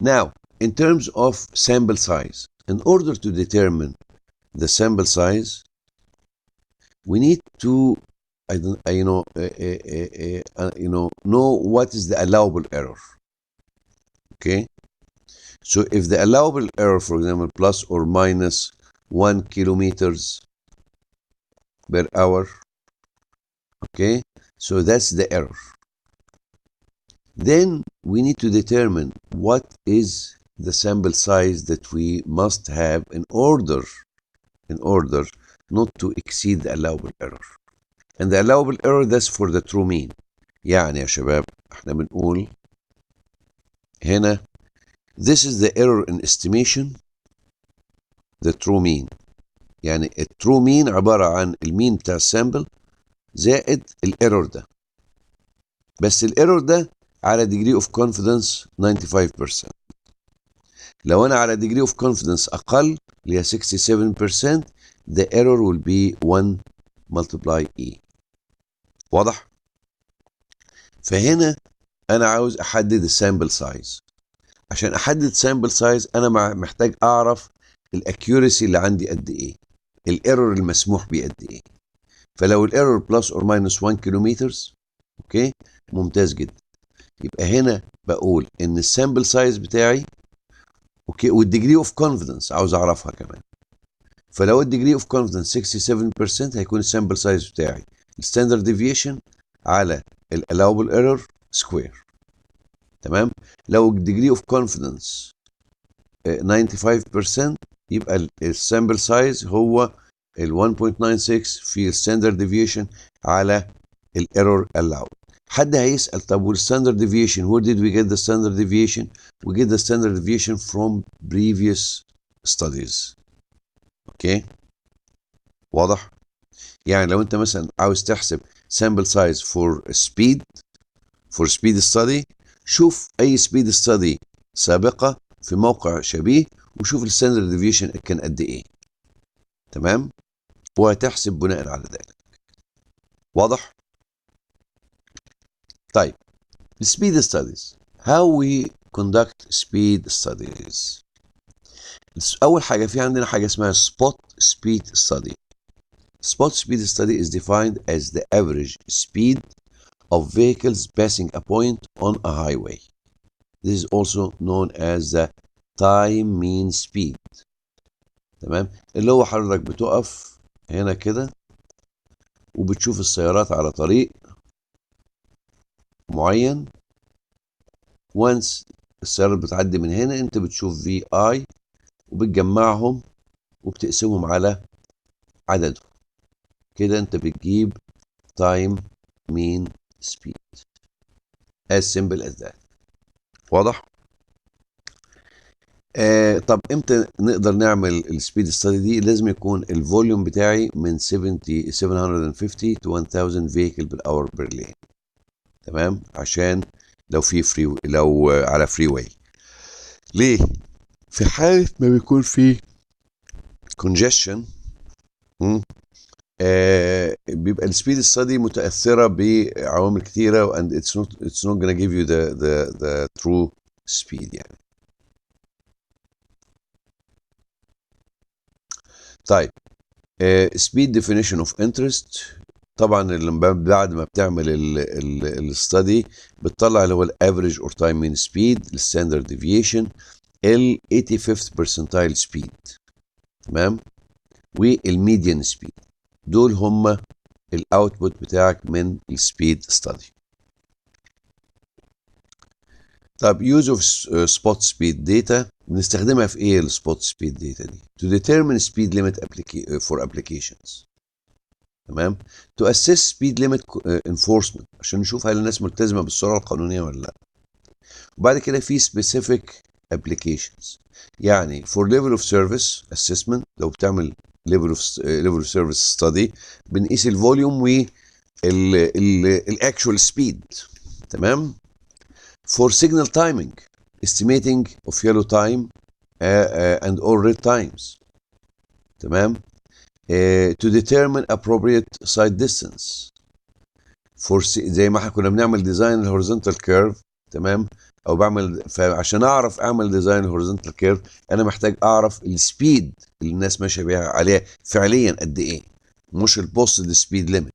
S1: Now, in terms of sample size, in order to determine the sample size, we need to know what is the allowable error. Okay, so if the allowable error, for example, plus or minus 1 kilometers per hour, okay, so that's the error. Then we need to determine what is the sample size that we must have in order not to exceed the allowable error. And the allowable error, that's for the true mean. يعني يا شباب احنا بنقول هنا this is the error in estimation, the true mean. يعني الترو مين عبارة عن المين بتاع السامبل زائد الايرور ده. بس الايرور ده على degree of confidence 95%. لو انا على degree of confidence اقل اللي هي 67%, the error will be 1 multiply E. واضح؟ فهنا انا عاوز احدد السامبل سايز. عشان احدد سامبل سايز انا محتاج اعرف الاكيورسي اللي عندي قد ايه، الايرور المسموح بيه قد ايه. فلو الايرور بلس اور ماينس 1 كيلومتر، اوكي، ممتاز جدا. يبقى هنا بقول ان السامبل سايز بتاعي، اوكي، والديجري اوف كونفيدنس عاوز اعرفها كمان. فلو الديجري اوف كونفيدنس 67% هيكون السامبل سايز بتاعي الستاندرد ديفيشن على الالاوبل ايرور سكوير. تمام؟ لو الديجري اوف كونفيدنس 95% يبقى السامبل سايز هو ال 1.96 في الستاندرد ديفيشن على الايرور الاود. حد هيسأل طب والستاندرد deviation, where did we get the standard deviation? We get the standard deviation from previous studies. اوكي؟ واضح؟ يعني لو انت مثلا عاوز تحسب sample size for speed study, شوف اي speed study سابقة في موقع شبيه وشوف الستاندرد ديفيشن كان قد ايه. تمام؟ وهتحسب بناء على ذلك. واضح؟ طيب، speed studies. How we conduct speed studies. أول حاجة في عندنا حاجة اسمها spot speed study. Spot speed study is defined as the average speed of vehicles passing a point on a highway. This is also known as the time mean speed. تمام؟ اللي هو حضرتك بتقف هنا كده وبتشوف السيارات على طريق معين. وانس السيارات بتعدي من هنا انت بتشوف في اي وبتجمعهم وبتقسمهم على عددهم. كده انت بتجيب time mean speed. as simple as that. واضح؟ طب امتى نقدر نعمل السبيد ستادي دي؟ لازم يكون الفوليوم بتاعي من 750 to 1000 vehicle per hour per lane. تمام؟ عشان لو على فري واي. ليه؟ في حالة ما بيكون في congestion بيبقى السبيد ستادي متأثرة بعوامل كتيرة and it's not gonna give you the true speed يعني. طيب speed definition of interest. طبعا بعد ما بتعمل الستادي بتطلع اللي هو الافريج اور تايم مين سبيد، الستاندرد ديفيشن، ال 85th percentile سبيد، تمام، والميديان سبيد. دول هم الاوتبوت بتاعك من السبيد ستادي. طب يوز اوف سبوت سبيد داتا بنستخدمها في ايه السبوت سبيد داتا دي؟ to determine speed limit for applications، تمام، to assess speed limit enforcement عشان نشوف هل الناس ملتزمه بالسرعه القانونيه ولا لا. وبعد كده في specific applications، يعني for level of service assessment لو بتعمل level of service study بنقيس الفوليوم والاكشوال سبيد، تمام. for signal timing estimating of yellow time and or red times، تمام. to determine appropriate side distance for زي ما احنا كنا بنعمل ديزاين الهوريزونتال كيرف، تمام، او بعمل عشان اعرف اعمل ديزاين الهوريزونتال كيرف انا محتاج اعرف السبيد اللي الناس ماشيه بيها عليها فعليا قد ايه، مش البوستد سبيد ليميت.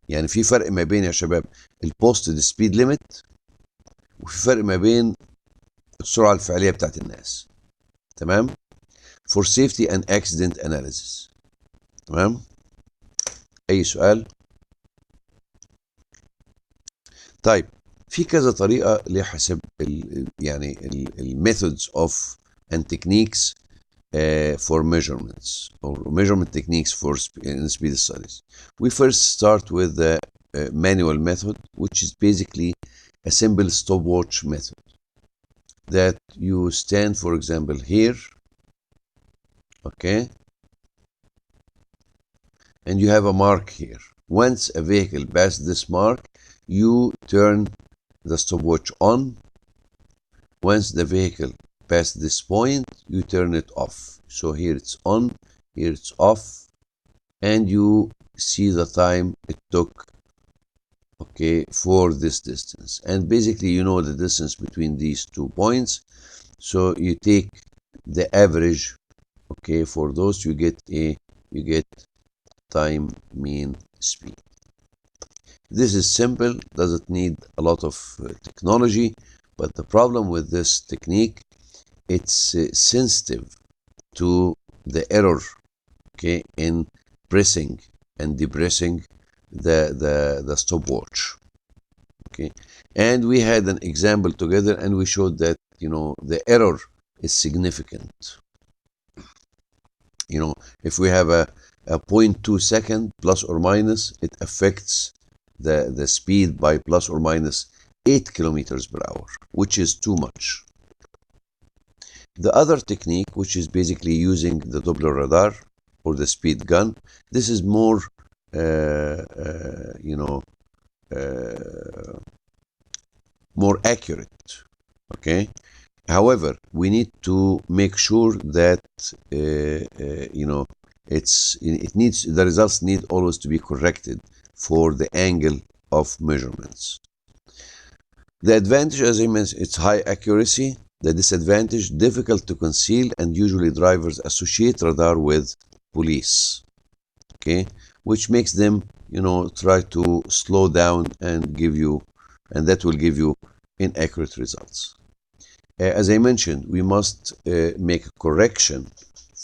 S1: يعني في فرق ما بين يا شباب البوستد سبيد ليميت وفي فرق ما بين السرعه الفعليه بتاعت الناس، تمام. for safety and accident analysis، تمام. اي سؤال؟ طيب في كذا طريقه لحساب يعني الميثودز اوف and techniques for measurements or measurement techniques for speed studies. We first start with the manual method, which is basically a simple stopwatch method that you stand, for example, here, okay, and you have a mark here. Once a vehicle passes this mark, you turn the stopwatch on. Once the vehicle passes this point, you turn it off. So here it's on, here it's off, and you see the time it took, okay, for this distance. And basically you know the distance between these 2 points. So you take the average, okay, for those you get time mean speed. This is simple, doesn't need a lot of technology, but the problem with this technique, it's sensitive to the error, okay, in pressing and depressing the stopwatch, okay. And we had an example together and we showed that, you know, the error is significant. You know, if we have a 0.2 second plus or minus, it affects the speed by plus or minus 8 kilometers per hour, which is too much. The other technique, which is basically using the Doppler radar or the speed gun, this is more, you know, more accurate, okay. However, we need to make sure that, you know, the results need always to be corrected for the angle of measurements. The advantage, as I mentioned, it's high accuracy. The disadvantage, difficult to conceal, and usually drivers associate radar with police, okay, which makes them, you know, try to slow down and give you, and that will give you inaccurate results. As I mentioned, we must make a correction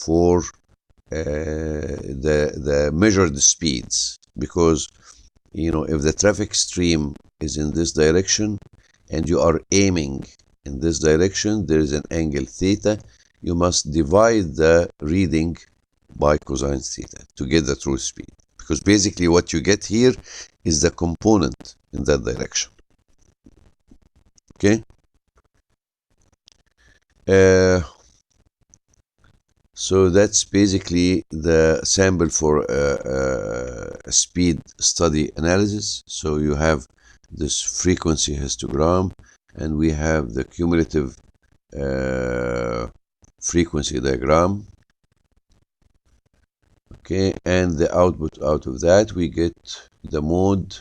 S1: for the measured speeds, because, you know, if the traffic stream is in this direction and you are aiming in this direction, there is an angle theta. You must divide the reading by cosine theta to get the true speed, because basically what you get here is the component in that direction, okay. So that's basically the sample for a speed study analysis. So you have this frequency histogram, and we have the cumulative frequency diagram, Okay, and the output out of that, we get the mode,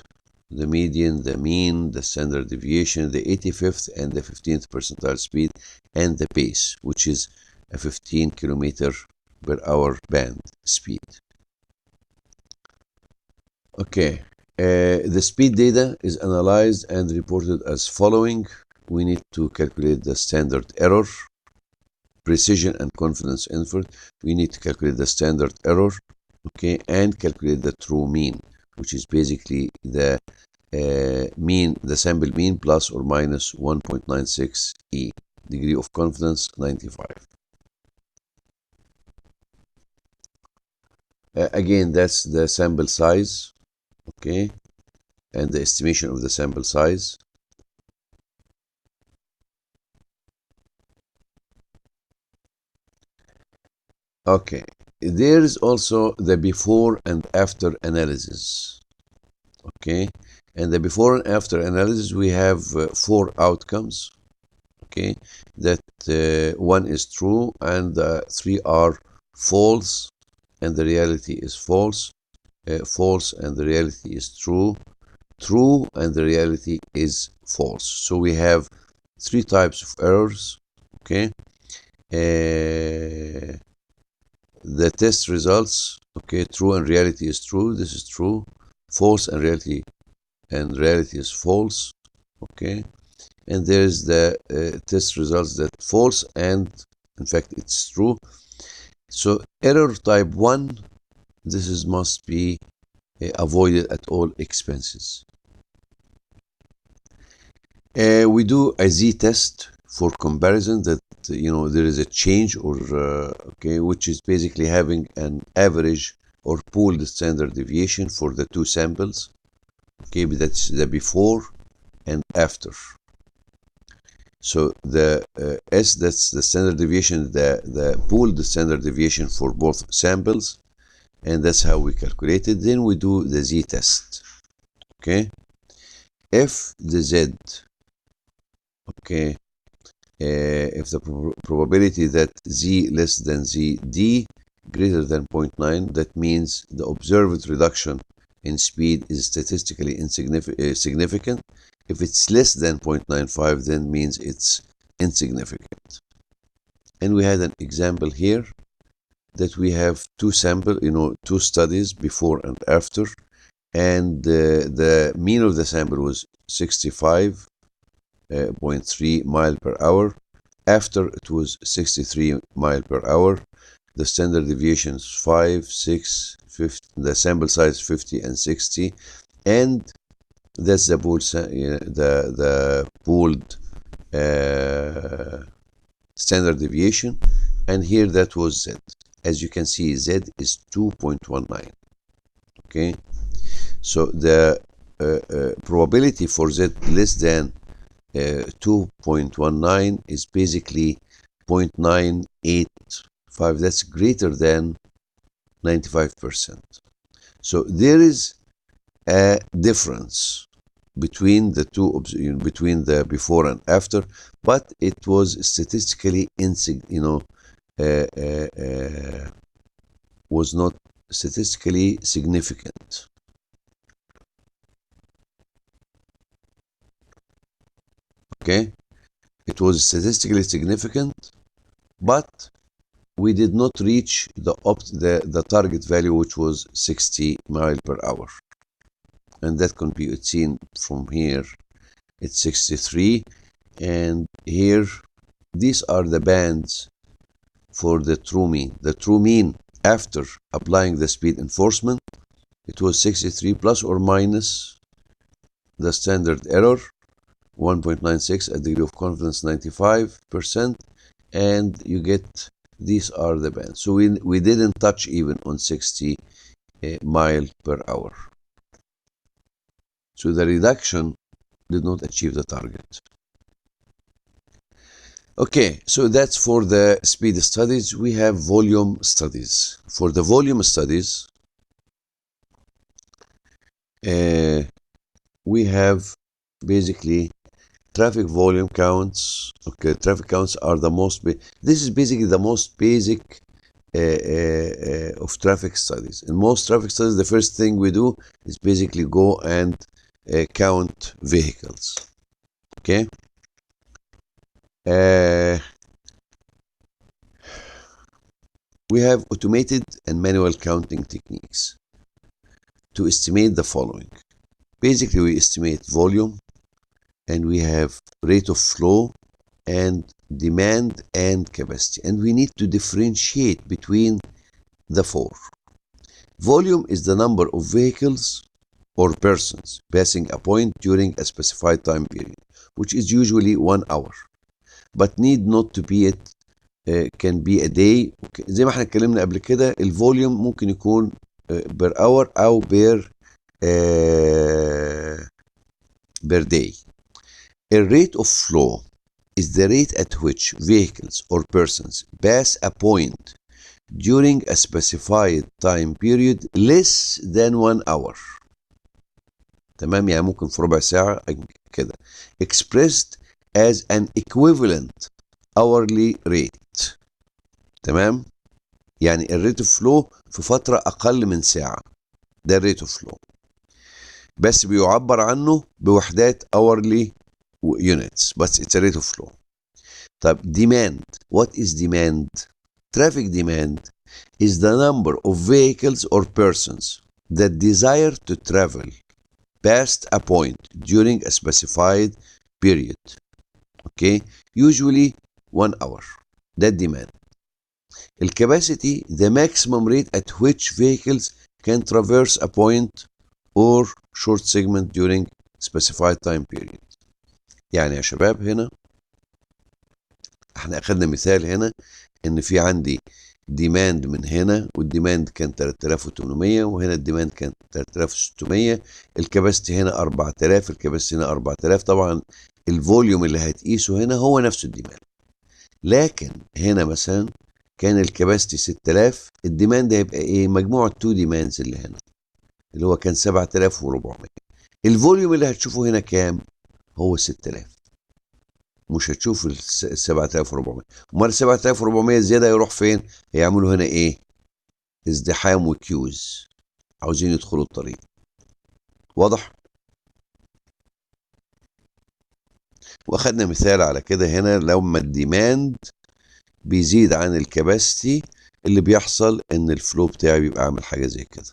S1: the median, the mean, the standard deviation, the 85th and the 15th percentile speed, and the pace, which is a 15 kilometer per hour band speed. Okay, the speed data is analyzed and reported as following. We need to calculate the standard error, precision and confidence interval. We need to calculate the standard error, okay, and calculate the true mean, which is basically the mean, the sample mean plus or minus 1.96 E. Degree of confidence 95. Again, that's the sample size, okay, and the estimation of the sample size. Okay, there is also the before and after analysis. Okay, and the before and after analysis, we have 4 outcomes. Okay, that one is true and 3 are false, and the reality is false. False and the reality is true. True and the reality is false. So we have 3 types of errors. Okay. The test results, okay, true and reality is true, this is true. False and reality is false, okay. And there's the test results that false and in fact it's true. So error type 1, this is must be avoided at all expenses. We do a z-test for comparison, that there is a change, or okay, which is basically having an average or pooled standard deviation for the 2 samples. Okay, but that's the before and after. So the S, that's the standard deviation, the pooled standard deviation for both samples, and that's how we calculate it. Then we do the z-test. Okay, if the z, okay, if the probability that z less than zd greater than 0.9, that means the observed reduction in speed is statistically significant. If it's less than 0.95, then means it's insignificant. And we had an example here that we have 2 samples, 2 studies before and after, and the mean of the sample was 65.3 mile per hour. After, it was 63 mile per hour. The standard deviations 5, 6, 50, the sample size 50 and 60, and that's the pooled standard deviation. And here that was Z. As you can see, Z is 2.19. Okay, so the probability for Z less than 2.19 is basically 0.985. That's greater than 95%. So there is a difference between the two, between the before and after, but it was statistically was not statistically significant. Okay, it was statistically significant, but we did not reach the target value, which was 60 mile per hour. And that can be seen from here. It's 63, and here these are the bands for the true mean. The true mean after applying the speed enforcement, it was 63 plus or minus the standard error 1.96, a degree of confidence 95%, and you get, these are the bands. So we didn't touch even on 60 mile per hour. So the reduction did not achieve the target. Okay, so that's for the speed studies. We have volume studies. For the volume studies, we have basically traffic volume counts. Okay, traffic counts are the most, this is basically the most basic of traffic studies. In most traffic studies, the first thing we do is basically go and count vehicles. Okay. We have automated and manual counting techniques to estimate the following. Basically, we estimate volume, and we have rate of flow and demand and capacity, and we need to differentiate between the four. Volume is the number of vehicles or persons passing a point during a specified time period, which is usually 1 hour, but need not to be it can be a day. زي ما احنا اتكلمنا قبل كده، الفوليوم ممكن يكون per hour أو per day. A rate of flow is the rate at which vehicles or persons pass a point during a specified time period less than 1 hour. تمام، يعني ممكن في ربع ساعة كده. Expressed as an equivalent hourly rate. تمام، يعني الريت اوف فلو في فترة أقل من ساعة، ده الريت اوف فلو، بس بيعبر عنه بوحدات hourly units، بس it's a rate of flow. طب demand. What is demand? Traffic demand is the number of vehicles or persons that desire to travel past a point during a specified period. Okay, usually 1 hour. That demand. Capacity, the maximum rate at which vehicles can traverse a point or short segment during specified time period. يعني يا شباب هنا احنا اخدنا مثال هنا ان في عندي ديماند من هنا، والديماند كان 3800، وهنا الديماند كان 3600، الكباستي هنا 4000، الكباستي هنا 4000. طبعا الفوليوم اللي هتقيسه هنا هو نفسه الديماند، لكن هنا مثلا كان الكباستي 6000، الديماند هيبقى ايه؟ مجموع التو ديماندز اللي هنا اللي هو كان 7400. الفوليوم اللي هتشوفه هنا كام؟ هو 6000، مش هتشوف ال 7400. امال ال 7400 زياده يروح فين؟ هيعملوا هنا ايه؟ ازدحام وكيوز، عاوزين يدخلوا الطريق. واضح؟ واخدنا مثال على كده هنا، لما الديماند بيزيد عن الكباستي اللي بيحصل ان الفلو بتاعي بيبقى عامل حاجه زي كده.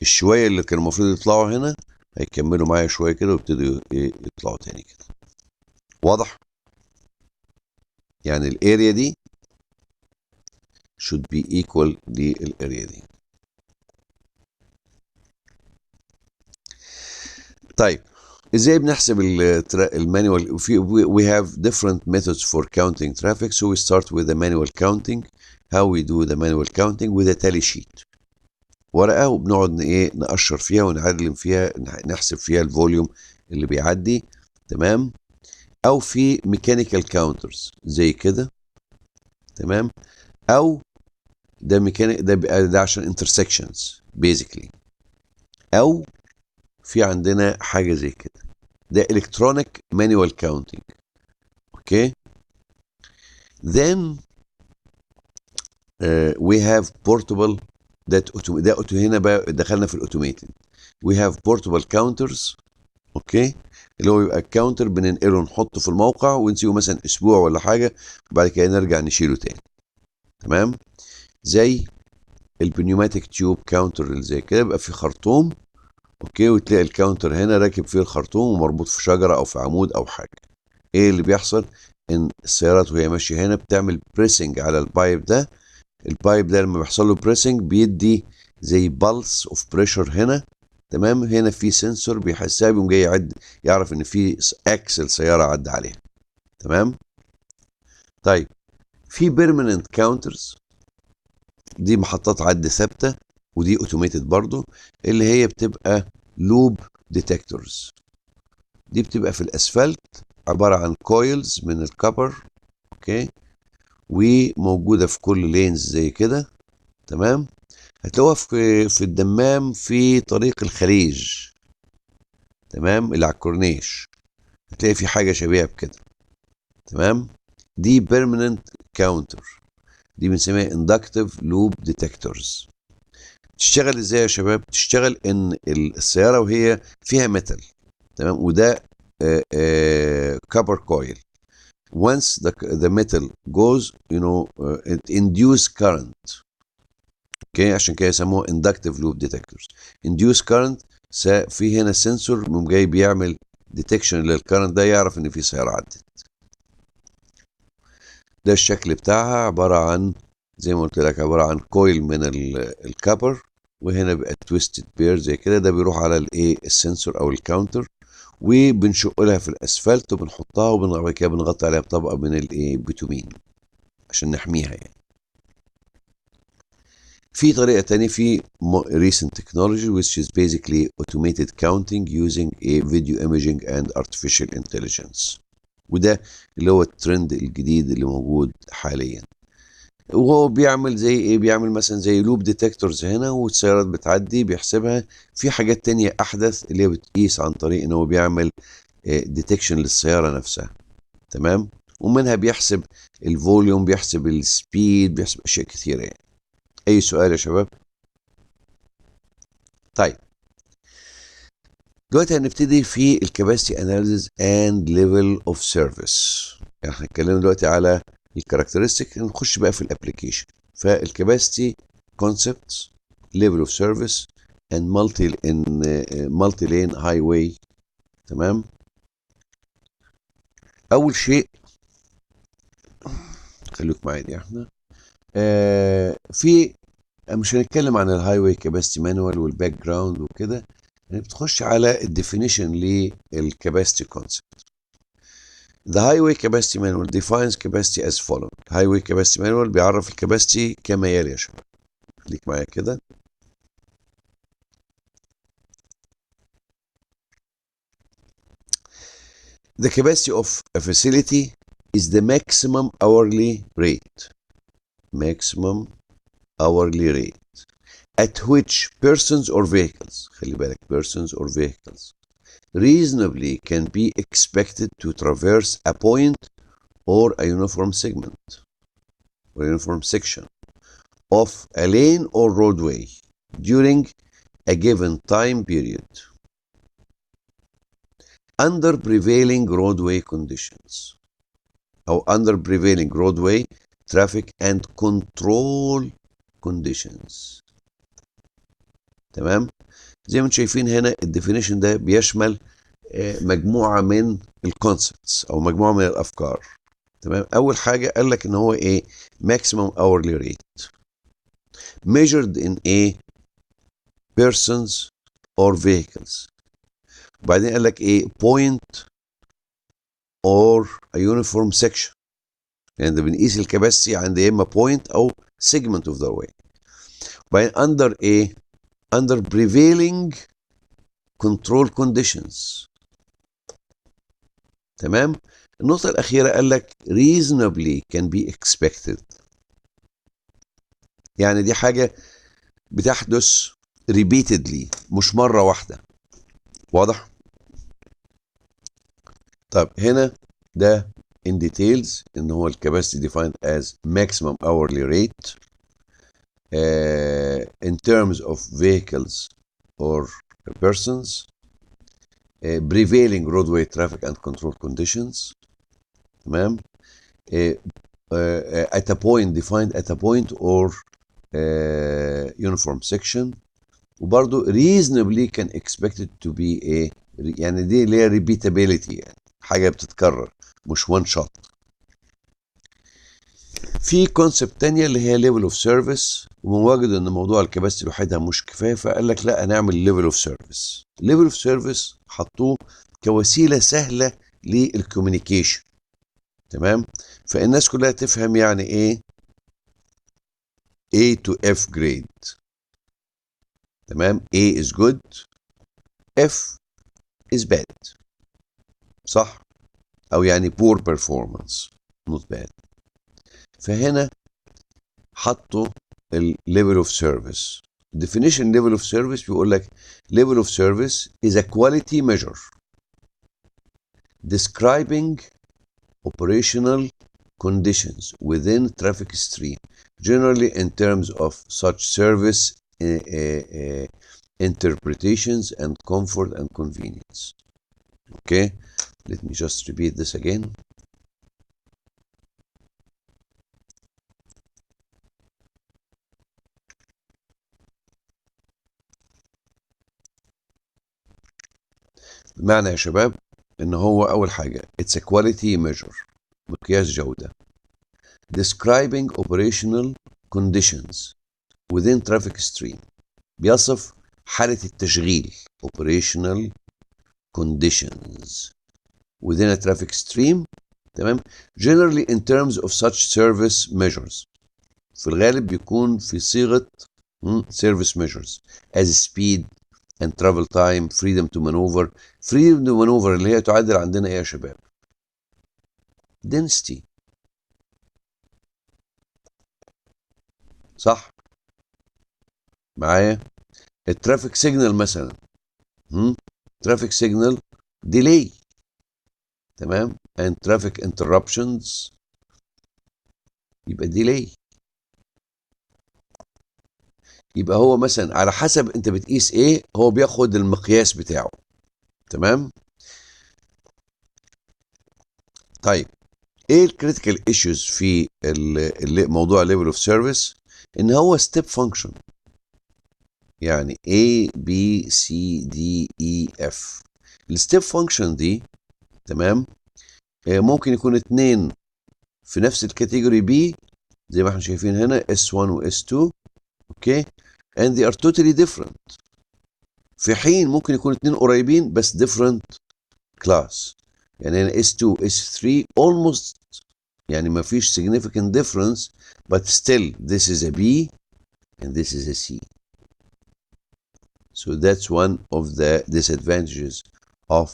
S1: الشويه اللي كانوا المفروض يطلعوا هنا هيكملوا معايا شويه كده ويبتدوا يطلعوا تاني كده. واضح؟ يعني الاريا دي should be equal للاريا دي. طيب ازاي بنحسب المانيوال؟ we have different methods for counting traffic, so we start with the manual counting. how we do the manual counting with a tally sheet، ورقه، وبنقعد نقشر فيها ونعلم فيها، نحسب فيها الفوليوم اللي بيعدي. تمام، او في ميكانيكال كاونترز زي كده. تمام، او ده ميكانيك، ده عشان انترسكشنز بيزيكلي، او في عندنا حاجه زي كده، ده الكترونيك مانيوال كاونتنج. اوكي، then we have portable. ده هنا بقى دخلنا في الاوتوميتد. we have portable counters. اوكي، اللي هو يبقى الكاونتر بننقله نحطه في الموقع ونسيبه مثلا اسبوع ولا حاجه، وبعد كده نرجع نشيله تاني. تمام، زي البنيوماتيك تيوب كاونتر اللي زي كده، يبقى في خرطوم. اوكي، وتلاقي الكاونتر هنا راكب فيه الخرطوم ومربوط في شجره او في عمود او حاجه. ايه اللي بيحصل؟ ان السيارات وهي ماشيه هنا بتعمل بريسنج على البايب ده. البايب ده لما بيحصل له بريسنج بيدي زي بالس اوف بريشر هنا. تمام، هنا في سنسور بيحسها، بيقوم جاي يعد، يعرف ان في اكسل سياره عدى عليها. تمام. طيب في بيرمننت كاونترز، دي محطات عد ثابته، ودي اوتوميتد برضو، اللي هي بتبقى لوب ديتكتورز. دي بتبقى في الاسفلت، عباره عن كويلز من الكبر. اوكي، وموجوده في كل لينز زي كده. تمام، هتلاقوها في الدمام في طريق الخليج. تمام، اللي على الكورنيش هتلاقي في حاجه شبيهه بكده. تمام. دي permanent counter، دي بنسميها inductive loop detectors. تشتغل ازاي يا شباب؟ تشتغل ان السياره وهي فيها ميتال، تمام، وده copper coil. Once the metal goes it induce current. اوكي، عشان كده يسموه inductive loop detectors. induce current في هنا سنسور جاي بيعمل detection للكرنت ده، يعرف ان في سياره عدت. ده الشكل بتاعها، عباره عن زي ما قلت لك عباره عن كويل من الكابر، وهنا بقى تويستد بير زي كده. ده بيروح على الايه السنسور او الكاونتر، وبنشق لها في الاسفلت وبنحطها، وبعد كده بنغطي عليها بطبقه من الايه بيتومين عشان نحميها يعني. في طريقه تانية في recent technology which is basically automated counting using a video imaging and artificial intelligence، وده اللي هو الترند الجديد اللي موجود حاليا. وهو بيعمل زي ايه؟ بيعمل مثلا زي لوب ديتكتورز هنا، والسيارات بتعدي بيحسبها. في حاجات تانية احدث اللي هي بتقيس عن طريق ان هو بيعمل ديتكشن للسيارة نفسها، تمام. ومنها بيحسب الفوليوم، بيحسب السبيد، بيحسب اشياء كثيرة يعني. اي سؤال يا شباب؟ طيب دلوقتي هنبتدي في الكاباسيتي اناليسيس اند ليفل اوف سيرفيس. احنا اتكلمنا دلوقتي على الكاركترستيك، نخش بقى في الابلكيشن. فالكاباسيتي كونسبتس، ليفل اوف سيرفيس، اند مالتي لين هاي واي، تمام. اول شيء خليك معايا دي احنا في مش هنتكلم عن الهاي واي كاباسيتي مانوال والباك جراوند وكده، يعني بتخش على الديفينيشن للكاباسيتي كونسبت. The highway capacity manual defines capacity as following. highway capacity manual بيعرف الكاباسيتي كما يلي يا شباب. خليك معايا كده. The capacity of a facility is the maximum hourly rate. Maximum hourly rate at which persons or vehicles، خلي بالك persons or vehicles reasonably can be expected to traverse a point or a uniform segment or uniform section of a lane or roadway during a given time period under prevailing roadway conditions أو under prevailing roadway traffic and control conditions. تمام. زي ما انتم شايفين هنا الديفينيشن ده بيشمل مجموعة من الكونسبتس أو مجموعة من الأفكار. تمام. أول حاجة قال لك إن هو إيه؟ maximum hourly rate measured in a persons or vehicles. وبعدين قال لك ايه؟ point or a uniform section، يعني ده بنقيس الكباسيتي عند يا اما point او segment of the way. وبعدين under ايه؟ under prevailing control conditions. تمام. النقطة الأخيرة قال لك reasonably can be expected، يعني دي حاجة بتحدث repeatedly مش مرة واحدة. واضح؟ طب هنا ده in details ان هو الكاباسيتي defined as maximum hourly rate in terms of vehicles or persons, prevailing roadway traffic and control conditions. تمام. at a point defined at a point or uniform section. وبرضه reasonably can expected to be a، يعني دي اللي هي repeatability، يعني حاجة بتتكرر مش one shot. في كونسبت تانية اللي هي level of service، ومواجد ان موضوع الكباسيتي لوحدها مش كفاية، فقال لك لا هنعمل level of service. level of service حطوه كوسيلة سهلة للكوميونيكيشن، تمام. فالناس كلها تفهم يعني ايه A to F grade. تمام. A is good، F is bad، صح؟ او يعني poor performance not bad. فهنا حطوا ال level of service. definition level of service بيقول لك level of service is a quality measure describing operational conditions within traffic stream, generally in terms of such service interpretations and comfort and convenience. Okay, let me just repeat this again. بمعنى يا شباب ان هو اول حاجه it's a quality measure، مقياس جوده describing operational conditions within traffic stream، بيصف حاله التشغيل operational conditions within a traffic stream. تمام. generally in terms of such service measures، في الغالب بيكون في صيغه service measures as speed and travel time، freedom to maneuver. freedom to maneuver اللي هي تعادل عندنا ايه يا شباب؟ density، صح معايا؟ الترافيك سيجنال مثلا ترافيك سيجنال ديلي، تمام، and traffic interruptions يبقى ديلي. يبقى هو مثلا على حسب انت بتقيس ايه هو بياخد المقياس بتاعه. تمام. طيب ايه الكريتيكال ايشوز في موضوع ليفل اوف سيرفيس؟ ان هو ستيب فانكشن، يعني A B C D E F. الستيب فانكشن دي تمام ممكن يكون اتنين في نفس الكاتيجوري B زي ما احنا شايفين هنا S1 و S2، اوكي، and they are totally different، في حين ممكن يكون اتنين قريبين بس different class. يعني هنا S2 S3 almost يعني ما فيش significant difference but still this is a B and this is a C. So that's one of the disadvantages of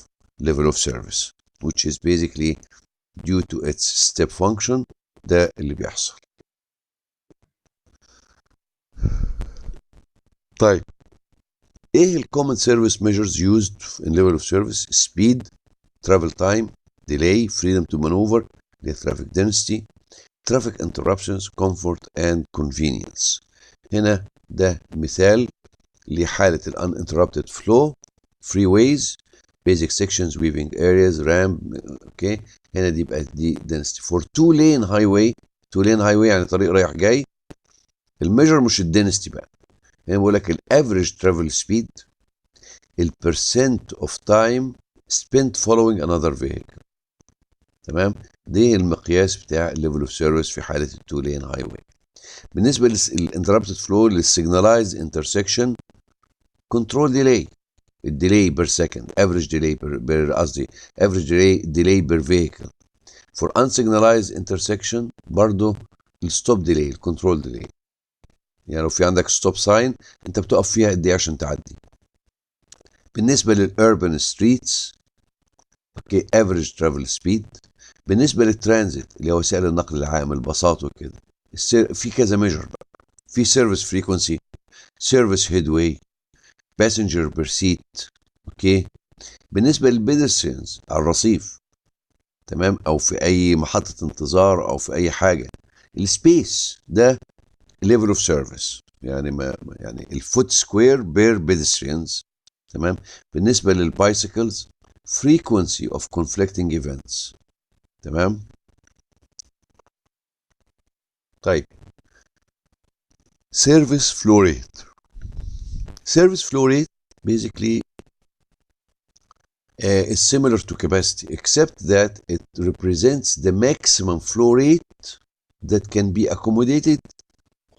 S1: level of service, which is basically due to its step function. ده اللي بيحصل. طيب ايه ال common service measures used in level of service؟ speed، travel time، delay، freedom to maneuver، traffic density، traffic interruptions، comfort and convenience. هنا ده مثال لحالة ال uninterrupted flow، freeways، basic sections، weaving areas، ramp. اوكي، هنا دي يبقى دي density. for two lane highway، two lane highway يعني طريق رايح جاي، الميجر مش الدنستي بقى، هنا بقول لك الافريج ترافل سبيد، البرسنت اوف تايم spent following another vehicle. تمام، دي المقياس بتاع الليفل اوف سيرفيس في حاله التو لين هاي واي. بالنسبه للانتربتد فلو للسيجنالايز انترسكشن كنترول ديلي، الديلي بير سكند، افريج ديلي بير قصدي افريج ديلي بير فيكل. فور unsignalized intersection برضه الستوب ديلي، الكنترول ديلي، يعني لو في عندك ستوب ساين انت بتقف فيها قد ايه عشان تعدي. بالنسبه للاربن ستريتس اوكي افريج ترافل سبيد. بالنسبه للترانزيت اللي هو وسائل النقل العام الباصات وكده في كذا ميجر بقى، في سيرفيس فريكونسي، سيرفيس هيدواي، باسنجر بير سيت. اوكي، بالنسبه للبيدستريانز على الرصيف تمام او في اي محطه انتظار او في اي حاجه، السبيس ده ليفل اوف سيرفيس، يعني يعني الفوت سكوير بير بيدستريانز. تمام. بالنسبه للبايسيكلز frequency of conflicting events. تمام. طيب service flow rate. Service flow rate basically is similar to capacity except that it represents the maximum flow rate that can be accommodated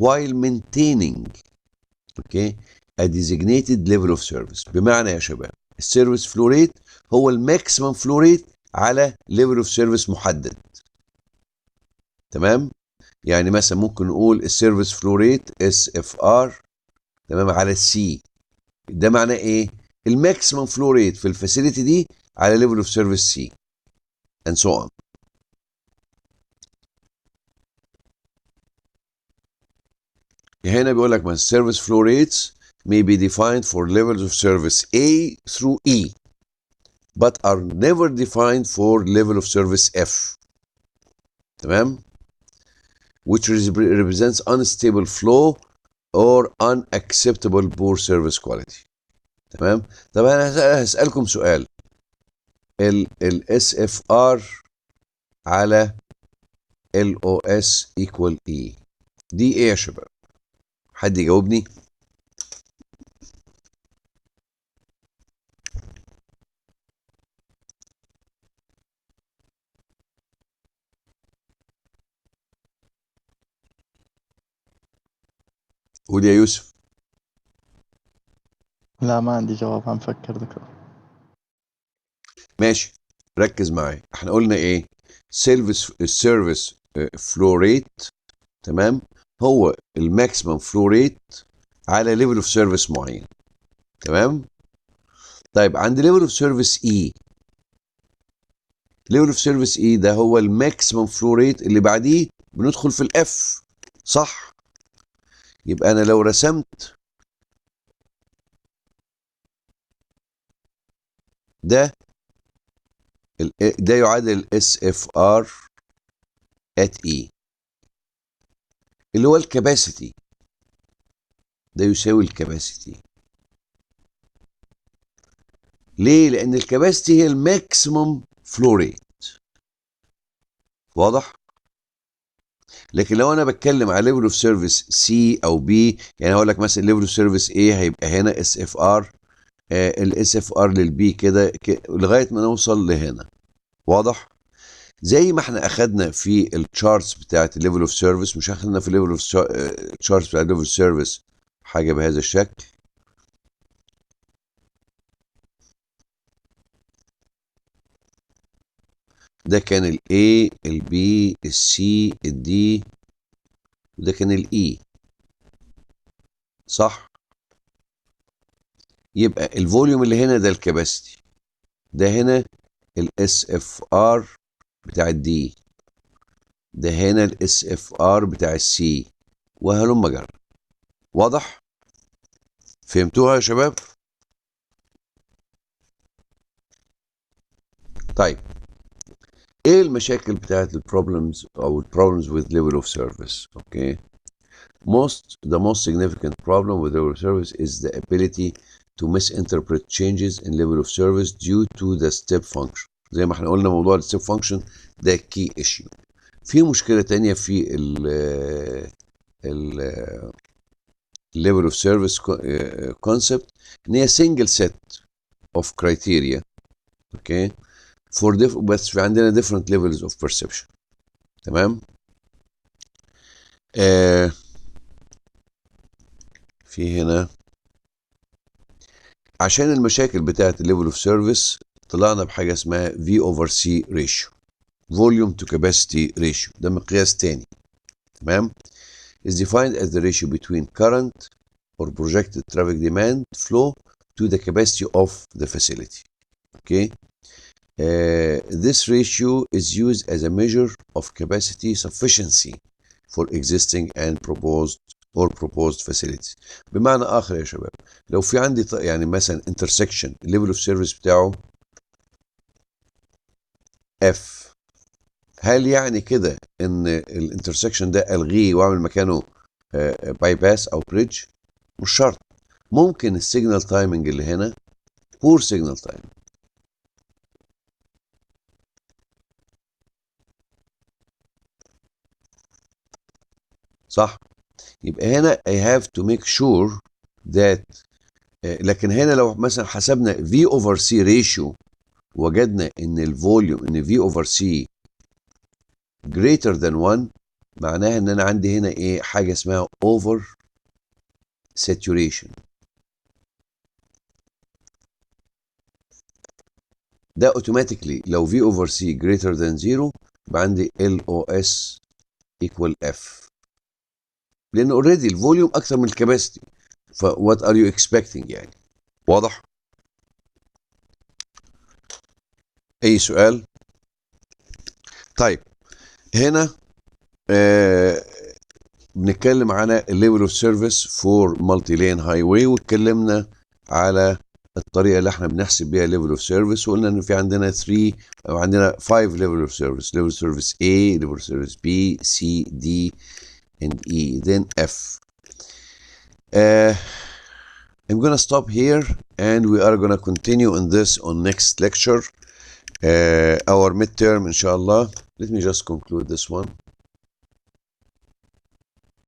S1: while maintaining okay a designated level of service. بمعنى يا شباب السيرفيس فلو ريت هو الماكسيمم فلو ريت على ليفل اوف سيرفيس محدد. تمام، يعني مثلا ممكن نقول السيرفيس فلو ريت اس اف ار تمام على السي، ده معناه ايه؟ الماكسيمم فلو ريت في الفاسيلتي دي على ليفل اوف سيرفيس سي and so on. هنا بيقول لك مثلا service flow rates may be defined for levels of service A through E but are never defined for level of service F. تمام، which represents unstable flow or unacceptable poor service quality. تمام. طب انا هسألكم سؤال، ال SFR على LOS equal E دي ايه يا شباب؟ حد يجاوبني؟ قول يا يوسف.
S4: لا ما عندي جواب، عم فكر دكتور.
S1: ماشي، ركز معايا. احنا قلنا ايه؟ السيرفيس فلو ريت، تمام، هو الماكسيمم فلو ريت على ليفل اوف سيرفيس معين. تمام. طيب عند ليفل اوف سيرفيس اي، ليفل اوف سيرفيس اي ده هو الماكسيمم فلو ريت اللي بعديه بندخل في الاف، صح؟ يبقى انا لو رسمت ده، ده يعادل اس اف ار ات اي اللي هو الكباسيتي، ده يساوي الكباسيتي. ليه؟ لان الكباسيتي هي الماكسيمم فلو ريت، واضح؟ لكن لو انا بتكلم على ليفل اوف سيرفيس سي او بي، يعني هقول لك مثلا ليفل اوف سيرفيس ايه هيبقى هنا اس اف ار، الاس اف ار للبي كده لغايه ما نوصل لهنا، واضح؟ زي ما احنا اخدنا في التشارتس بتاعت الليفل اوف سيرفيس، مش اخدنا في الليفل اوف تشارتس بتاعت الليفل اوف سيرفيس حاجه بهذا الشكل. ده كان ال A ال B ال C ال D، وده كان ال E، صح؟ يبقى الفوليوم اللي هنا ده الكباسيتي، ده هنا ال SFR بتاع ال D، ده هنا ال SFR بتاع ال C، وهلم جرى. واضح؟ فهمتوها يا شباب؟ طيب ايه المشاكل بتاعت البروبلمز او البروبلمز with level of service؟ اوكي. The most significant problem with level of service is the ability to misinterpret changes in level of service due to the step function. زي ما احنا قلنا موضوع الستيب فانكشن ده key issue. في مشكلة تانية في ال level of service concept ان هي single set of criteria، اوكي، بس في عندنا different levels of perception. تمام. في هنا عشان المشاكل بتاعت الليفل اوف سيرفيس طلعنا بحاجه اسمها V over C ratio، volume to capacity ratio، ده مقياس تاني. تمام. is defined as the ratio between current or projected traffic demand flow to the capacity of the facility. Okay. This ratio is used as a measure of capacity sufficiency for existing and proposed facilities. بمعنى آخر يا شباب، لو في عندي يعني مثلا intersection level of service بتاعه F، هل يعني كده ان الانترسكشن ده الغيه واعمل مكانه باي باس او بريدج؟ مش شرط. ممكن السيجنال تايمنج اللي هنا بور سيجنال تايمنج، صح؟ يبقى هنا I have to make sure that لكن هنا لو مثلا حسبنا V over C ratio وجدنا ان الفوليوم ان V over C greater than 1، معناها ان انا عندي هنا ايه؟ حاجه اسمها over saturation. ده اوتوماتيكلي لو V over C greater than 0 يبقى عندي LOS equal F، لان اوريدي الفوليوم اكتر من الكباسيتي، ف what are you expecting يعني؟ واضح؟ اي سؤال؟ طيب هنا بنتكلم على الليفل اوف سيرفيس فور مالتي لين هاي واي، واتكلمنا على الطريقة اللي احنا بنحسب بيها level of service، وقلنا ان في عندنا 3 او عندنا 5 level of service. level of service A, level of service B, C, D and E, then F. I'm gonna stop here and we are gonna continue on this on next lecture, our midterm inshallah. Let me just conclude this one.